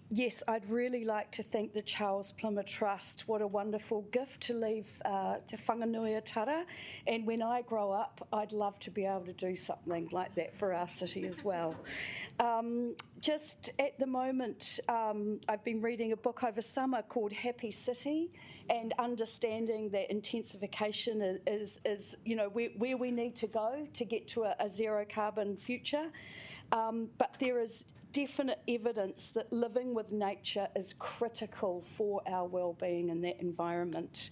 yes, I'd really like to thank the Charles Plimmer Trust. What a wonderful gift to leave to Whanganui Tara. And when I grow up, I'd love to be able to do something like that for our city as well. Just at the moment, I've been reading a book over summer called Happy City, and understanding that intensification is where we need to go to get to a zero carbon future. But there is definite evidence that living with nature is critical for our well-being in that environment.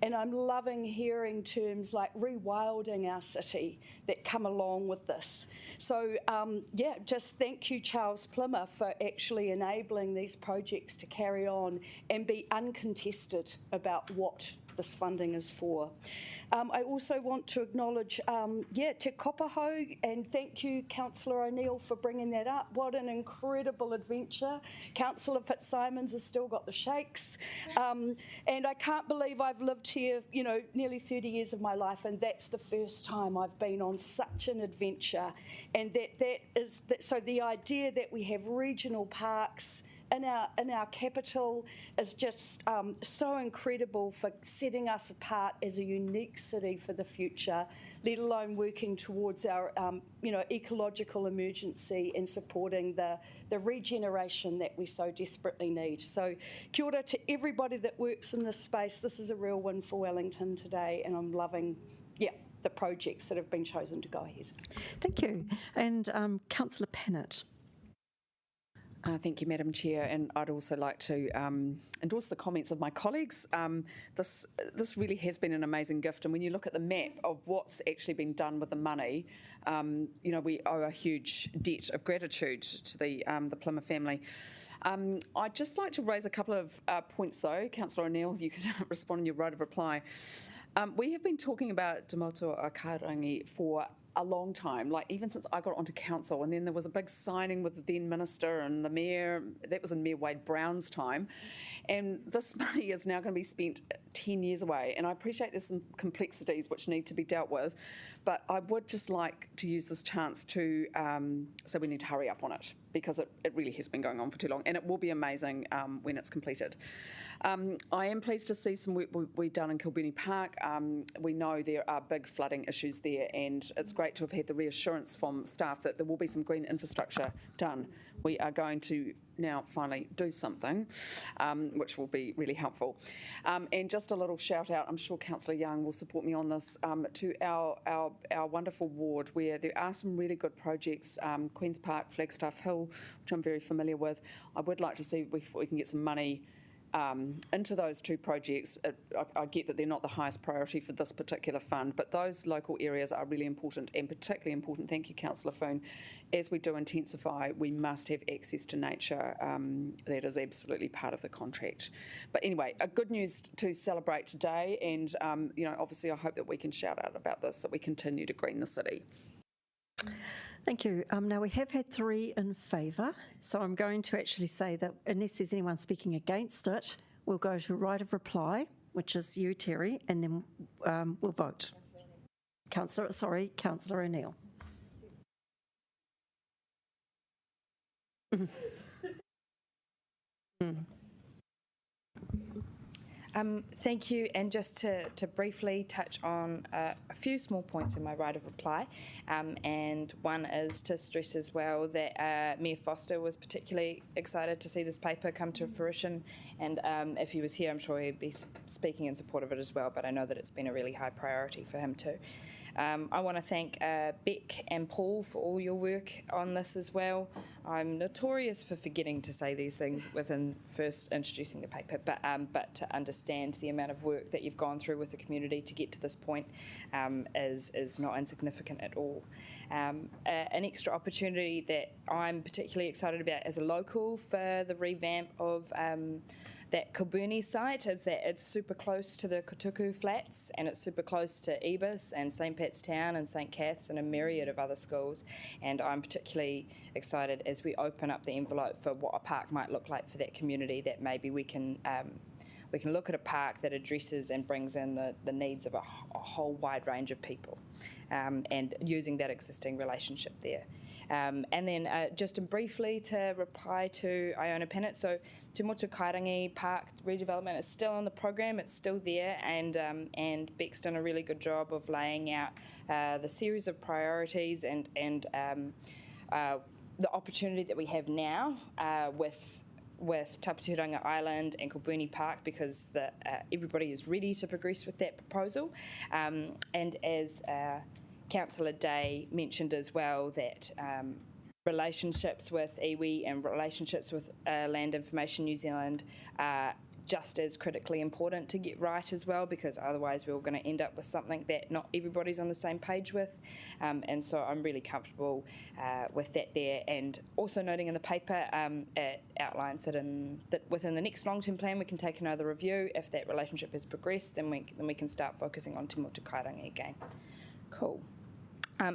And I'm loving hearing terms like rewilding our city that come along with this. So, just thank you, Charles Plimmer, for actually enabling these projects to carry on and be uncontested about what this funding is for. I also want to acknowledge, Te Kopaho, and thank you, Councillor O'Neill, for bringing that up. What an incredible adventure. Councillor Fitzsimons has still got the shakes. And I can't believe I've lived here, nearly 30 years of my life, and that's the first time I've been on such an adventure. And so the idea that we have regional parks in our capital is just so incredible for setting us apart as a unique city for the future, let alone working towards our ecological emergency and supporting the regeneration that we so desperately need. So kia ora to everybody that works in this space. This is a real win for Wellington today, and I'm loving the projects that have been chosen to go ahead. Thank you. And Councillor Pennant. Thank you, Madam Chair, and I'd also like to endorse the comments of my colleagues. This really has been an amazing gift, and when you look at the map of what's actually been done with the money, we owe a huge debt of gratitude to the Plimmer family. I'd just like to raise a couple of points, though. Councillor O'Neill, you can respond in your right of reply. We have been talking about Te Taputeranga for a long time, like even since I got onto council, and then there was a big signing with the then minister and the mayor. That was in Mayor Wade Brown's time, and this money is now going to be spent 10 years away, and I appreciate there's some complexities which need to be dealt with, but I would just like to use this chance to say we need to hurry up on it, because it really has been going on for too long, and it will be amazing when it's completed. I am pleased to see some work we've done in Kilburnie Park. We know there are big flooding issues there, and it's great to have had the reassurance from staff that there will be some green infrastructure done. We are going to now finally do something, which will be really helpful. And just a little shout out, I'm sure Councillor Young will support me on this, to our wonderful ward, where there are some really good projects, Queen's Park, Flagstaff Hill, which I'm very familiar with. I would like to see if we can get some money into those two projects. I get that they're not the highest priority for this particular fund, but those local areas are really important, and particularly important, thank you Councillor Foon, as we do intensify, we must have access to nature. That is absolutely part of the contract. But anyway, a good news to celebrate today, and obviously I hope that we can shout out about this, that we continue to green the city. Thank you. Now, we have had 3 in favour, so I'm going to actually say that unless there's anyone speaking against it, we'll go to right of reply, which is you, Terry, and then we'll vote. Councillor O'Neill. Thank you, and just to briefly touch on a few small points in my right of reply, and one is to stress as well that Mayor Foster was particularly excited to see this paper come to fruition, and if he was here I'm sure he'd be speaking in support of it as well, but I know that it's been a really high priority for him too. I want to thank Beck and Paul for all your work on this as well. I'm notorious for forgetting to say these things within first introducing the paper, but to understand the amount of work that you've gone through with the community to get to this point is not insignificant at all. An extra opportunity that I'm particularly excited about as a local for the revamp of that Kilburnie site is that it's super close to the Kutuku Flats, and it's super close to Ebis and St Pat's Town and St Kath's and a myriad of other schools, and I'm particularly excited as we open up the envelope for what a park might look like for that community, that maybe we can look at a park that addresses and brings in the needs of a whole wide range of people, and using that existing relationship there. And then just briefly to reply to Iona Pennant, so Te Taputeranga Park redevelopment is still on the program, it's still there, and Beck's done a really good job of laying out the series of priorities and the opportunity that we have now with Taputeranga Island and Kilburnie Park, because everybody is ready to progress with that proposal, and as Councillor Day mentioned as well, that relationships with iwi and relationships with Land Information New Zealand are just as critically important to get right as well, because otherwise we're going to end up with something that not everybody's on the same page with, and so I'm really comfortable with that there. And also noting in the paper, it outlines that within the next long-term plan we can take another review. If that relationship has progressed, then we can start focusing on Te Taputeranga again. Cool.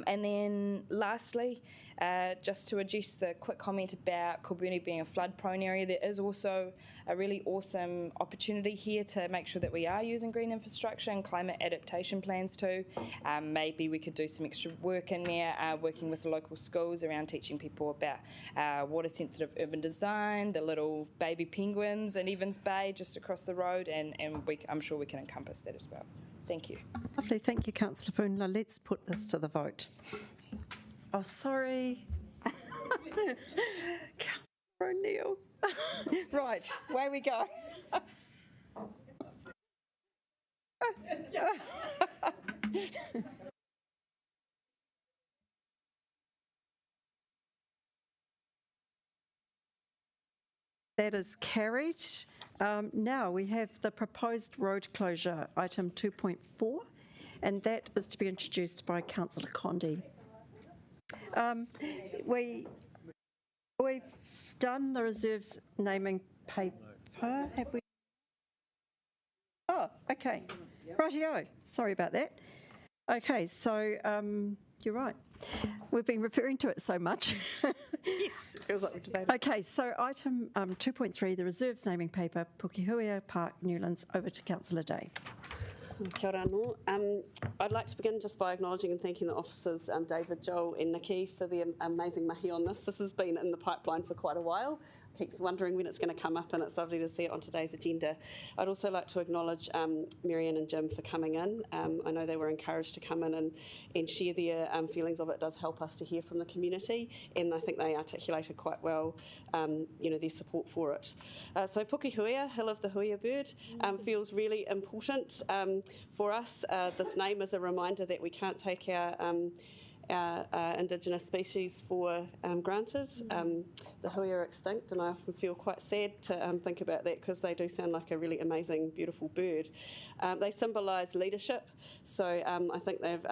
And then lastly, just to address the quick comment about Kobuni being a flood-prone area, there is also a really awesome opportunity here to make sure that we are using green infrastructure and climate adaptation plans too. Maybe we could do some extra work in there, working with the local schools around teaching people about water-sensitive urban design, the little baby penguins in Evans Bay just across the road, and I'm sure we can encompass that as well. Thank you. Lovely, thank you, Councillor Funla. Let's put this to the vote. Oh, sorry. Councillor O'Neill. Right, away we go. That is carried. Now we have the proposed road closure, item 2.4, and that is to be introduced by Councillor Condi. We've done the reserves naming paper, have we? Oh, okay. Rightio, sorry about that. Okay, so you're right. We've been referring to it so much. Yes, it feels like we've debated. Okay, so item 2.3, the reserves naming paper, Pukehuia Park, Newlands, over to Councillor Day. Kia ora anō. I'd like to begin just by acknowledging and thanking the officers, David, Joel and Nikki, for the amazing mahi on this. This has been in the pipeline for quite a while. I keep wondering when it's going to come up, and it's lovely to see it on today's agenda. I'd also like to acknowledge Marianne and Jim for coming in. I know they were encouraged to come in and share their feelings of it. It does help us to hear from the community, and I think they articulated quite well their support for it. So Pukehuia, Hill of the Huia bird, feels really important for us. This name is a reminder that we can't take our indigenous species for granted. The hui are extinct, and I often feel quite sad to think about that, because they do sound like a really amazing, beautiful bird. They symbolise leadership, so I think they've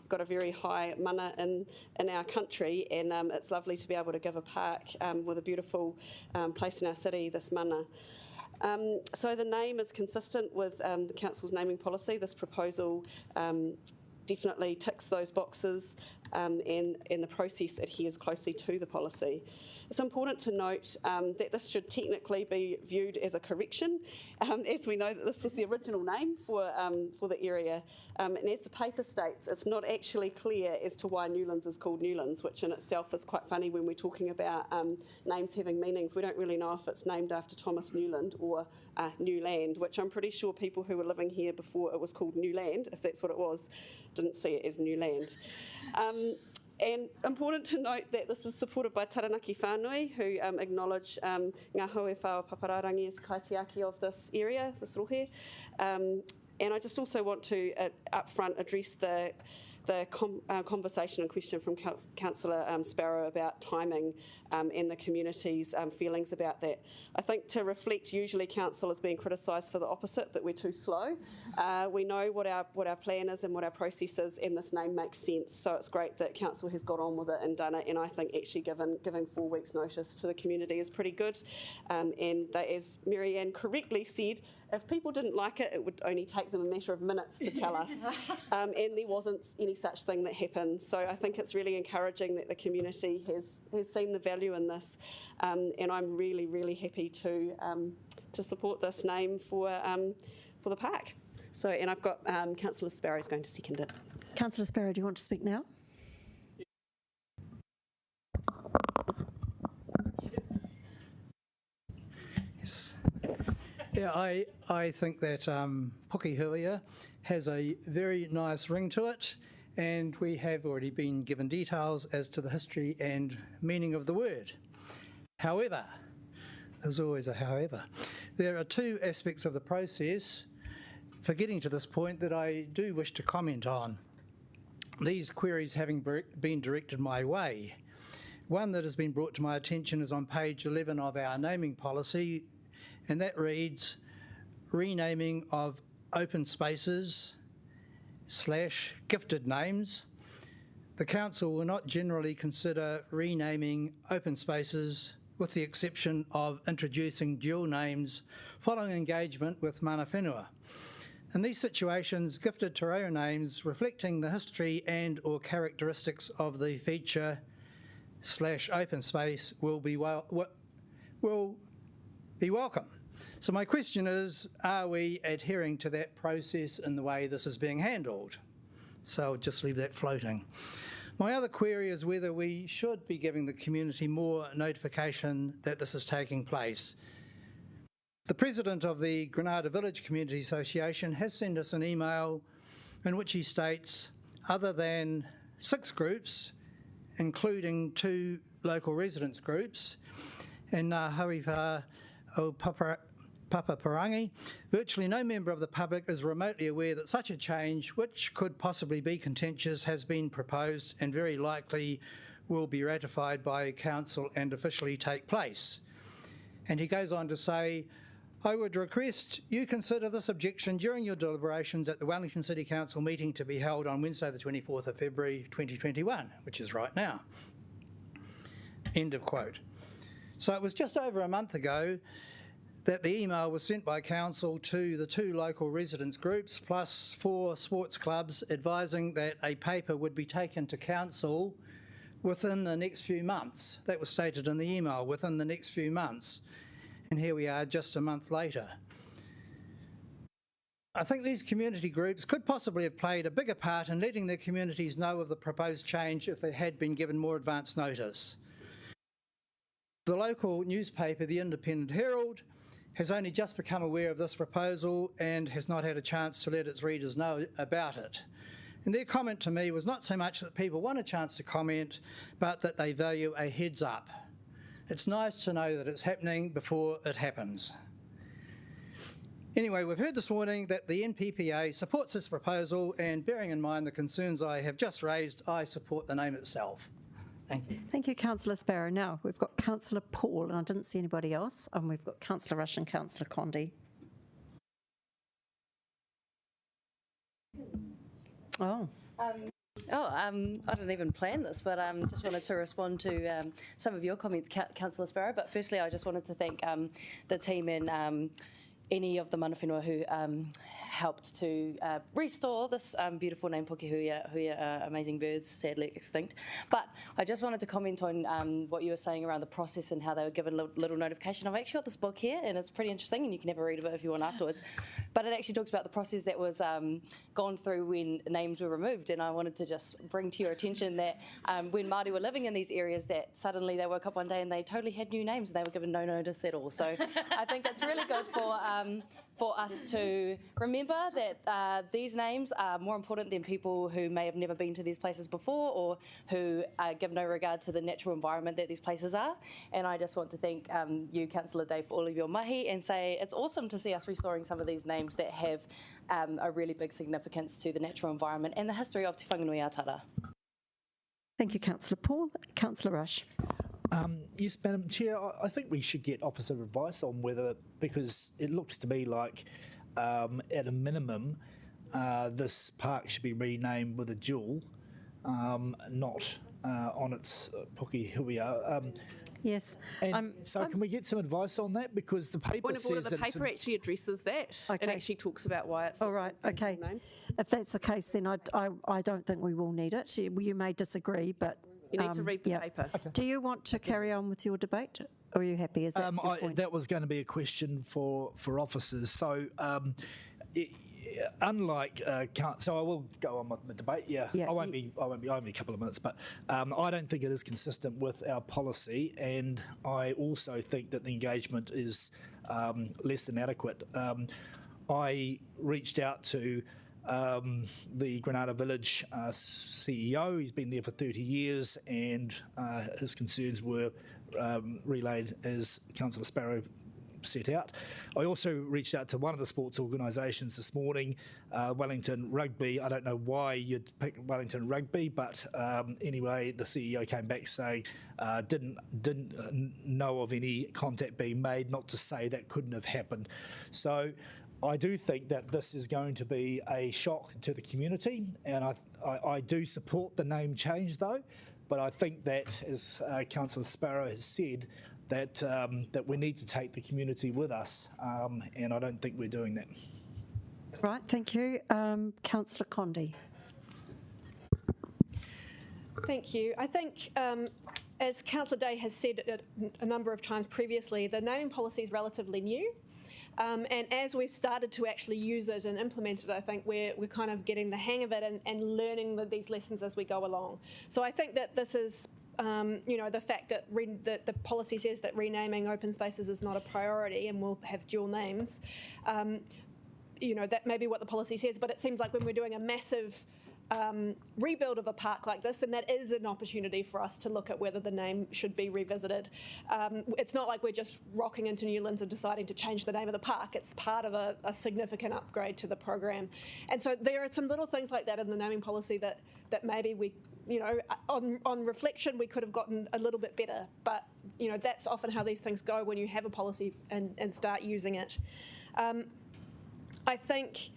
got a very high mana in our country, and it's lovely to be able to give a park with a beautiful place in our city this mana. So the name is consistent with the Council's naming policy. This proposal definitely ticks those boxes, and the process adheres closely to the policy. It's important to note that this should technically be viewed as a correction, as we know that this was the original name for the area. And as the paper states, it's not actually clear as to why Newlands is called Newlands, which in itself is quite funny when we're talking about names having meanings. We don't really know if it's named after Thomas Newland or New Land, which I'm pretty sure people who were living here before it was called New Land, if that's what it was, didn't see it as New Land. And important to note that this is supported by Taranaki whānui, who acknowledge ngā haue whāo papararangi as kaitiaki of this area, this rohe. And I just also want to up front address the conversation and question from Councillor Sparrow about timing and the community's feelings about that. I think to reflect, usually Council is being criticised for the opposite, that we're too slow. We know what our plan is and what our process is, and this name makes sense. So it's great that Council has got on with it and done it, and I think actually giving 4 weeks notice to the community is pretty good. And they, as Marianne correctly said, if people didn't like it, it would only take them a matter of minutes to tell us. And there wasn't any such thing that happened. So I think it's really encouraging that the community has seen the value in this. And I'm really, really happy to support this name for the park. So, and I've got Councillor Sparrow is going to second it. Councillor Sparrow, do you want to speak now? Yes. Yeah, I think that Pukehuia has a very nice ring to it, and we have already been given details as to the history and meaning of the word. However, there's always a however. There are 2 aspects of the process for getting to this point that I do wish to comment on. These queries having been directed my way. One that has been brought to my attention is on page 11 of our naming policy, and that reads, renaming of open spaces / gifted names. The Council will not generally consider renaming open spaces, with the exception of introducing dual names following engagement with mana whenua. In these situations, gifted te reo names reflecting the history and or characteristics of the feature/open space will be welcome. So my question is, are we adhering to that process in the way this is being handled? So I'll just leave that floating. My other query is whether we should be giving the community more notification that this is taking place. The president of the Granada Village Community Association has sent us an email in which he states, other than 6 groups, including 2 local residents groups, in Hauiwha o Papaparangi, virtually no member of the public is remotely aware that such a change, which could possibly be contentious, has been proposed and very likely will be ratified by council and officially take place. And he goes on to say, I would request you consider this objection during your deliberations at the Wellington City Council meeting to be held on Wednesday the 24th of February 2021, which is right now. End of quote. So it was just over a month ago that the email was sent by council to the 2 local residents groups plus 4 sports clubs advising that a paper would be taken to council within the next few months. That was stated in the email, within the next few months. And here we are just a month later. I think these community groups could possibly have played a bigger part in letting their communities know of the proposed change if they had been given more advance notice. The local newspaper, the Independent Herald, has only just become aware of this proposal and has not had a chance to let its readers know about it. And their comment to me was not so much that people want a chance to comment, but that they value a heads up. It's nice to know that it's happening before it happens. Anyway, we've heard this morning that the NPPA supports this proposal, and bearing in mind the concerns I have just raised, I support the name itself. Thank you. Thank you, Councillor Sparrow. Now, we've got Councillor Paul, and I didn't see anybody else, and we've got Councillor Rush and Councillor Condi. I didn't even plan this, but just wanted to respond to some of your comments, Councillor Sparrow. But firstly, I just wanted to thank the team and any of the mana whenua who helped to restore this beautiful name, Pukehuia, amazing birds, sadly extinct. But I just wanted to comment on what you were saying around the process and how they were given little notification. I've actually got this book here, and it's pretty interesting, and you can have a read of it if you want afterwards. But it actually talks about the process that was gone through when names were removed, and I wanted to just bring to your attention that when Māori were living in these areas, that suddenly they woke up one day and they totally had new names, and they were given no notice at all. So I think it's really good for us to remember that these names are more important than people who may have never been to these places before or who give no regard to the natural environment that these places are. And I just want to thank you, Councillor Day, for all of your mahi and say it's awesome to see us restoring some of these names that have a really big significance to the natural environment and the history of Te Whanganui Atara. Thank you, Councillor Paul. Councillor Rush. Yes, Madam Chair, I think we should get officer advice on whether, because it looks to me like at a minimum this park should be renamed with a jewel, not on its Pukehuia. Yes. Can we get some advice on that? Because the paper says the paper actually addresses that. Okay. It actually talks about why it's all right. Okay. Name. If that's the case, then I don't think we will need it. You may disagree, but you need to read the paper. Okay. Do you want to carry on with your debate, or are you happy? Is that your point? That was going to be a question for officers. So, unlike so I will go on with the debate. I won't be only a couple of minutes, but I don't think it is consistent with our policy, and I also think that the engagement is less than adequate. I reached out to the Granada Village CEO. He's been there for 30 years, and his concerns were relayed as Councillor Sparrow set out. I also reached out to one of the sports organisations this morning, Wellington Rugby. I don't know why you'd pick Wellington Rugby, but anyway, the CEO came back saying didn't know of any contact being made, not to say that couldn't have happened. So I do think that this is going to be a shock to the community, and I do support the name change though, but I think that, as Councillor Sparrow has said, that we need to take the community with us, and I don't think we're doing that. Right, thank you. Councillor Condi. Thank you. I think, as Councillor Day has said a number of times previously, the naming policy is relatively new. And as we've started to actually use it and implement it, I think we're kind of getting the hang of it and learning these lessons as we go along. So I think that this is, the fact that the policy says that renaming open spaces is not a priority and we'll have dual names, that may be what the policy says, but it seems like when we're doing a massive rebuild of a park like this, then that is an opportunity for us to look at whether the name should be revisited. It's not like we're just rocking into Newlands and deciding to change the name of the park. It's part of a significant upgrade to the program. And so there are some little things like that in the naming policy that maybe we, on reflection, we could have gotten a little bit better. But, that's often how these things go when you have a policy and start using it. I think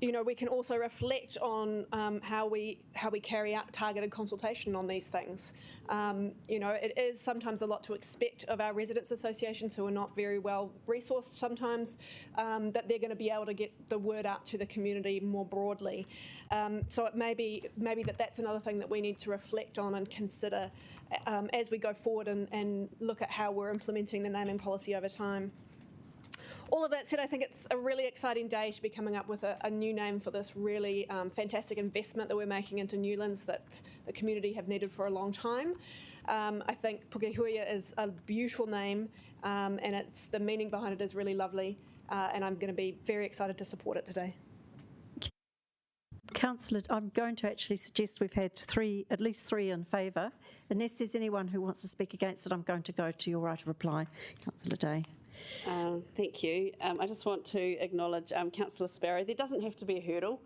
we can also reflect on how we carry out targeted consultation on these things. It is sometimes a lot to expect of our residents associations who are not very well resourced sometimes, that they're going to be able to get the word out to the community more broadly. So it may be that's another thing that we need to reflect on and consider as we go forward and look at how we're implementing the naming policy over time. All of that said, I think it's a really exciting day to be coming up with a new name for this really fantastic investment that we're making into Newlands that the community have needed for a long time. I think Pukehuia is a beautiful name, and the meaning behind it is really lovely, and I'm going to be very excited to support it today. Councillor, I'm going to actually suggest we've had at least three in favour. Unless there's anyone who wants to speak against it, I'm going to go to your right of reply. Councillor Day. Thank you. I just want to acknowledge Councillor Sparrow. There doesn't have to be a hurdle.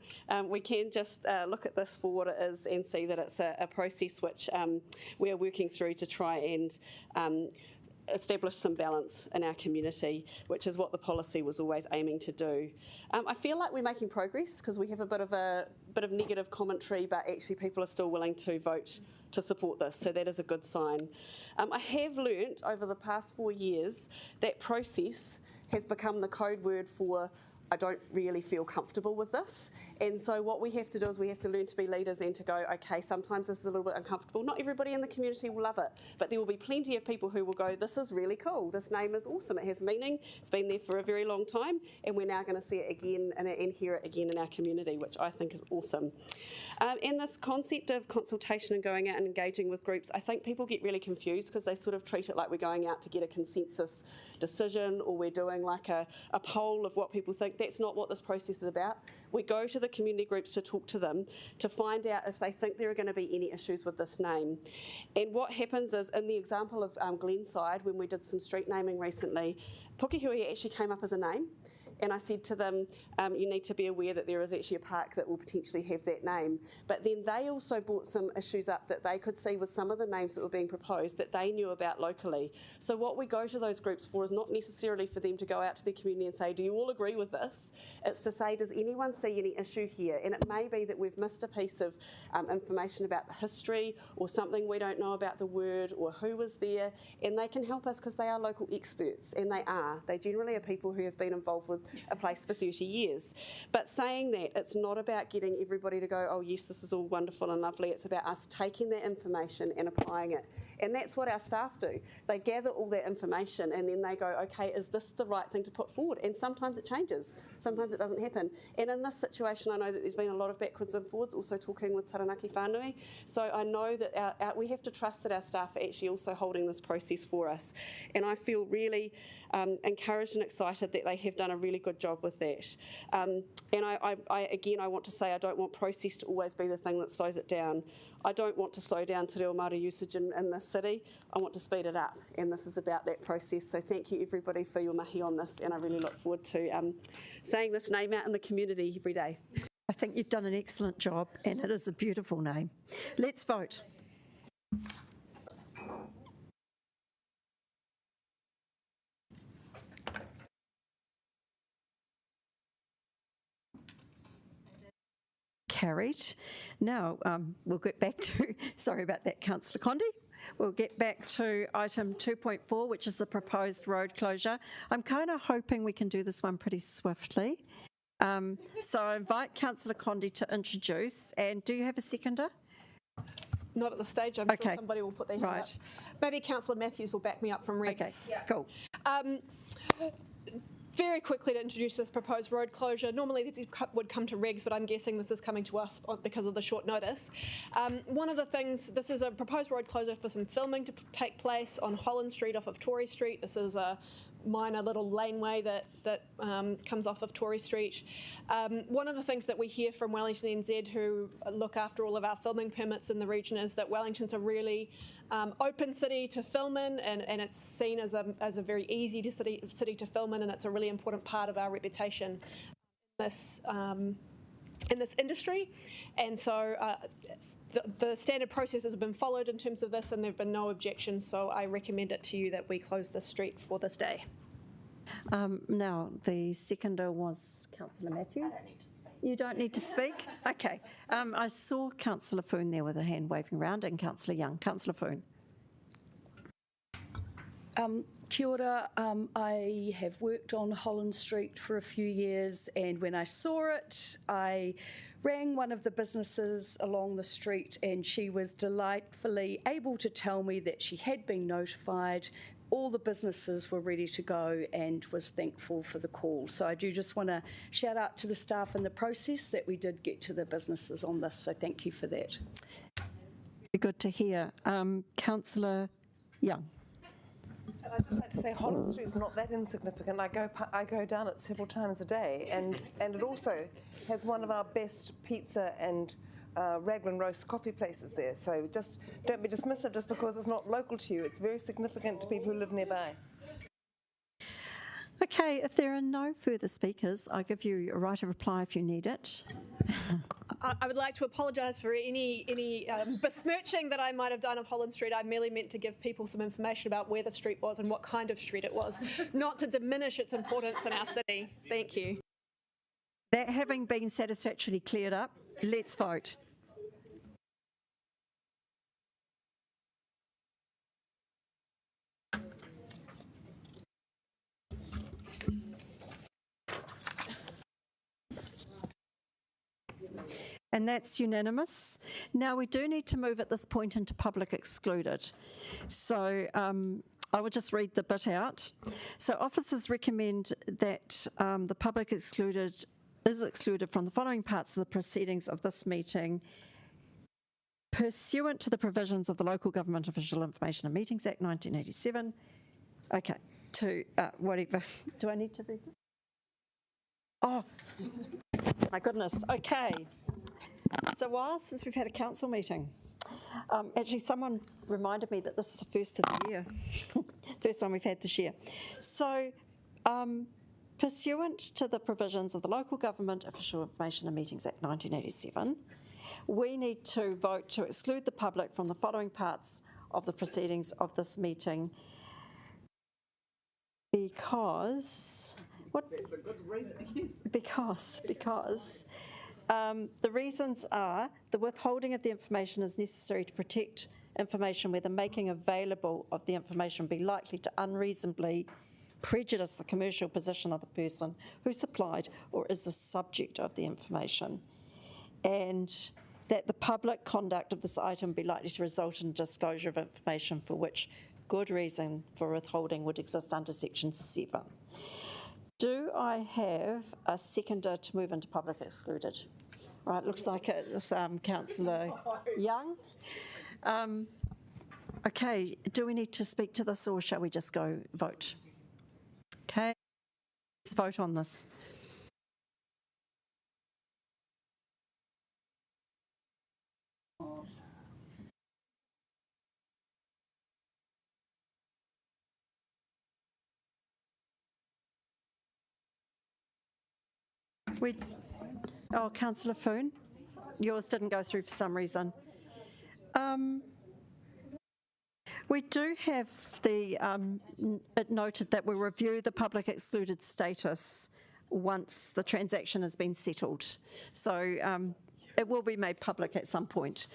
We can just look at this for what it is and see that it's a process which we are working through to try and establish some balance in our community, which is what the policy was always aiming to do. I feel like we're making progress because we have a bit of negative commentary, but actually people are still willing to vote to support this, so that is a good sign. I have learnt over the past 4 years that process has become the code word for I don't really feel comfortable with this. And so what we have to do is we have to learn to be leaders and to go, okay, sometimes this is a little bit uncomfortable. Not everybody in the community will love it, but there will be plenty of people who will go, this is really cool. This name is awesome. It has meaning. It's been there for a very long time. And we're now going to see it again and hear it again in our community, which I think is awesome. And this concept of consultation and going out and engaging with groups, I think people get really confused because they sort of treat it like we're going out to get a consensus decision or we're doing like a poll of what people think. That's not what this process is about. We go to the community groups to talk to them to find out if they think there are going to be any issues with this name. And what happens is, in the example of Glenside, when we did some street naming recently, Pukehuia actually came up as a name. And I said to them, you need to be aware that there is actually a park that will potentially have that name. But then they also brought some issues up that they could see with some of the names that were being proposed that they knew about locally. So what we go to those groups for is not necessarily for them to go out to their community and say, do you all agree with this? It's to say, does anyone see any issue here? And it may be that we've missed a piece of information about the history or something we don't know about the word or who was there. And they can help us because they are local experts, and they are. They generally are people who have been involved with a place for 30 years. But saying that, it's not about getting everybody to go, oh yes, this is all wonderful and lovely. It's about us taking that information and applying it. And that's what our staff do. They gather all that information and then they go, okay, is this the right thing to put forward? And sometimes it changes. Sometimes it doesn't happen. And in this situation, I know that there's been a lot of backwards and forwards, also talking with Taranaki whānui. So I know that we have to trust that our staff are actually also holding this process for us. And I feel really encouraged and excited that they have done a really good job with that. And I want to say I don't want process to always be the thing that slows it down. I don't want to slow down te reo Māori usage in this city. I want to speed it up, and this is about that process. So thank you everybody for your mahi on this, and I really look forward to saying this name out in the community every day. I think you've done an excellent job, and it is a beautiful name. Let's vote. Carried. Now we'll get back to, sorry about that, Councillor Condi. We'll get back to item 2.4, which is the proposed road closure. I'm kind of hoping we can do this one pretty swiftly. So I invite Councillor Condi to introduce, and do you have a seconder? Not at the stage. I'm sure somebody will put their hand up. Maybe Councillor Matthews will back me up from Regs. Okay, cool. Very quickly to introduce this proposed road closure. Normally this would come to Regs, but I'm guessing this is coming to us because of the short notice. One of the things, this is a proposed road closure for some filming to take place on Holland Street off of Tory Street. This is a minor little laneway that comes off of Tory Street. One of the things that we hear from Wellington NZ, who look after all of our filming permits in the region, is that Wellington's a really open city to film in, and it's seen as a very easy city to film in, and it's a really important part of our reputation in this industry. And so the standard processes have been followed in terms of this, and there have been no objections, so I recommend it to you that we close the street for this day. Now, the seconder was Councillor Matthews. You don't need to speak? Okay. I saw Councillor Foon there with a hand waving around, and Councillor Young. Councillor Foon. Kia ora. I have worked on Holland Street for a few years, and when I saw it, I rang one of the businesses along the street, and she was delightfully able to tell me that she had been notified. All the businesses were ready to go, and was thankful for the call. So I do just want to shout out to the staff in the process that we did get to the businesses on this, so thank you for that. Good to hear. Councillor Young. So I'd just like to say Holland Street is not that insignificant. I go down it several times a day, and it also has one of our best pizza and Raglan roast coffee places there. So just don't be dismissive just because it's not local to you. It's very significant to people who live nearby. Okay, if there are no further speakers, I'll give you a right of reply if you need it. I would like to apologise for any besmirching that I might have done of Holland Street. I merely meant to give people some information about where the street was and what kind of street it was, not to diminish its importance in our city. Thank you. That having been satisfactorily cleared up, let's vote. And that's unanimous. Now we do need to move at this point into public excluded. So I will just read the bit out. So officers recommend that the public excluded is excluded from the following parts of the proceedings of this meeting pursuant to the provisions of the Local Government Official Information and Meetings Act 1987. Okay, to whatever. Do I need to read it? Oh, my goodness. Okay. It's a while since we've had a council meeting. Actually, someone reminded me that this is the first of the year, first one we've had this year. So, pursuant to the provisions of the Local Government Official Information and Meetings Act 1987, we need to vote to exclude the public from the following parts of the proceedings of this meeting because... There's a good reason, yes. Because the reasons are the withholding of the information is necessary to protect information where the making available of the information be likely to unreasonably prejudice the commercial position of the person who supplied or is the subject of the information, and that the public conduct of this item be likely to result in disclosure of information for which good reason for withholding would exist under Section 7. Do I have a seconder to move into public excluded? Right, looks like it's Councillor Young. Okay, do we need to speak to this or shall we just go vote? Okay, let's vote on this. Oh, Councillor Foon, yours didn't go through for some reason. We do have it noted that we review the public excluded status once the transaction has been settled. So it will be made public at some point.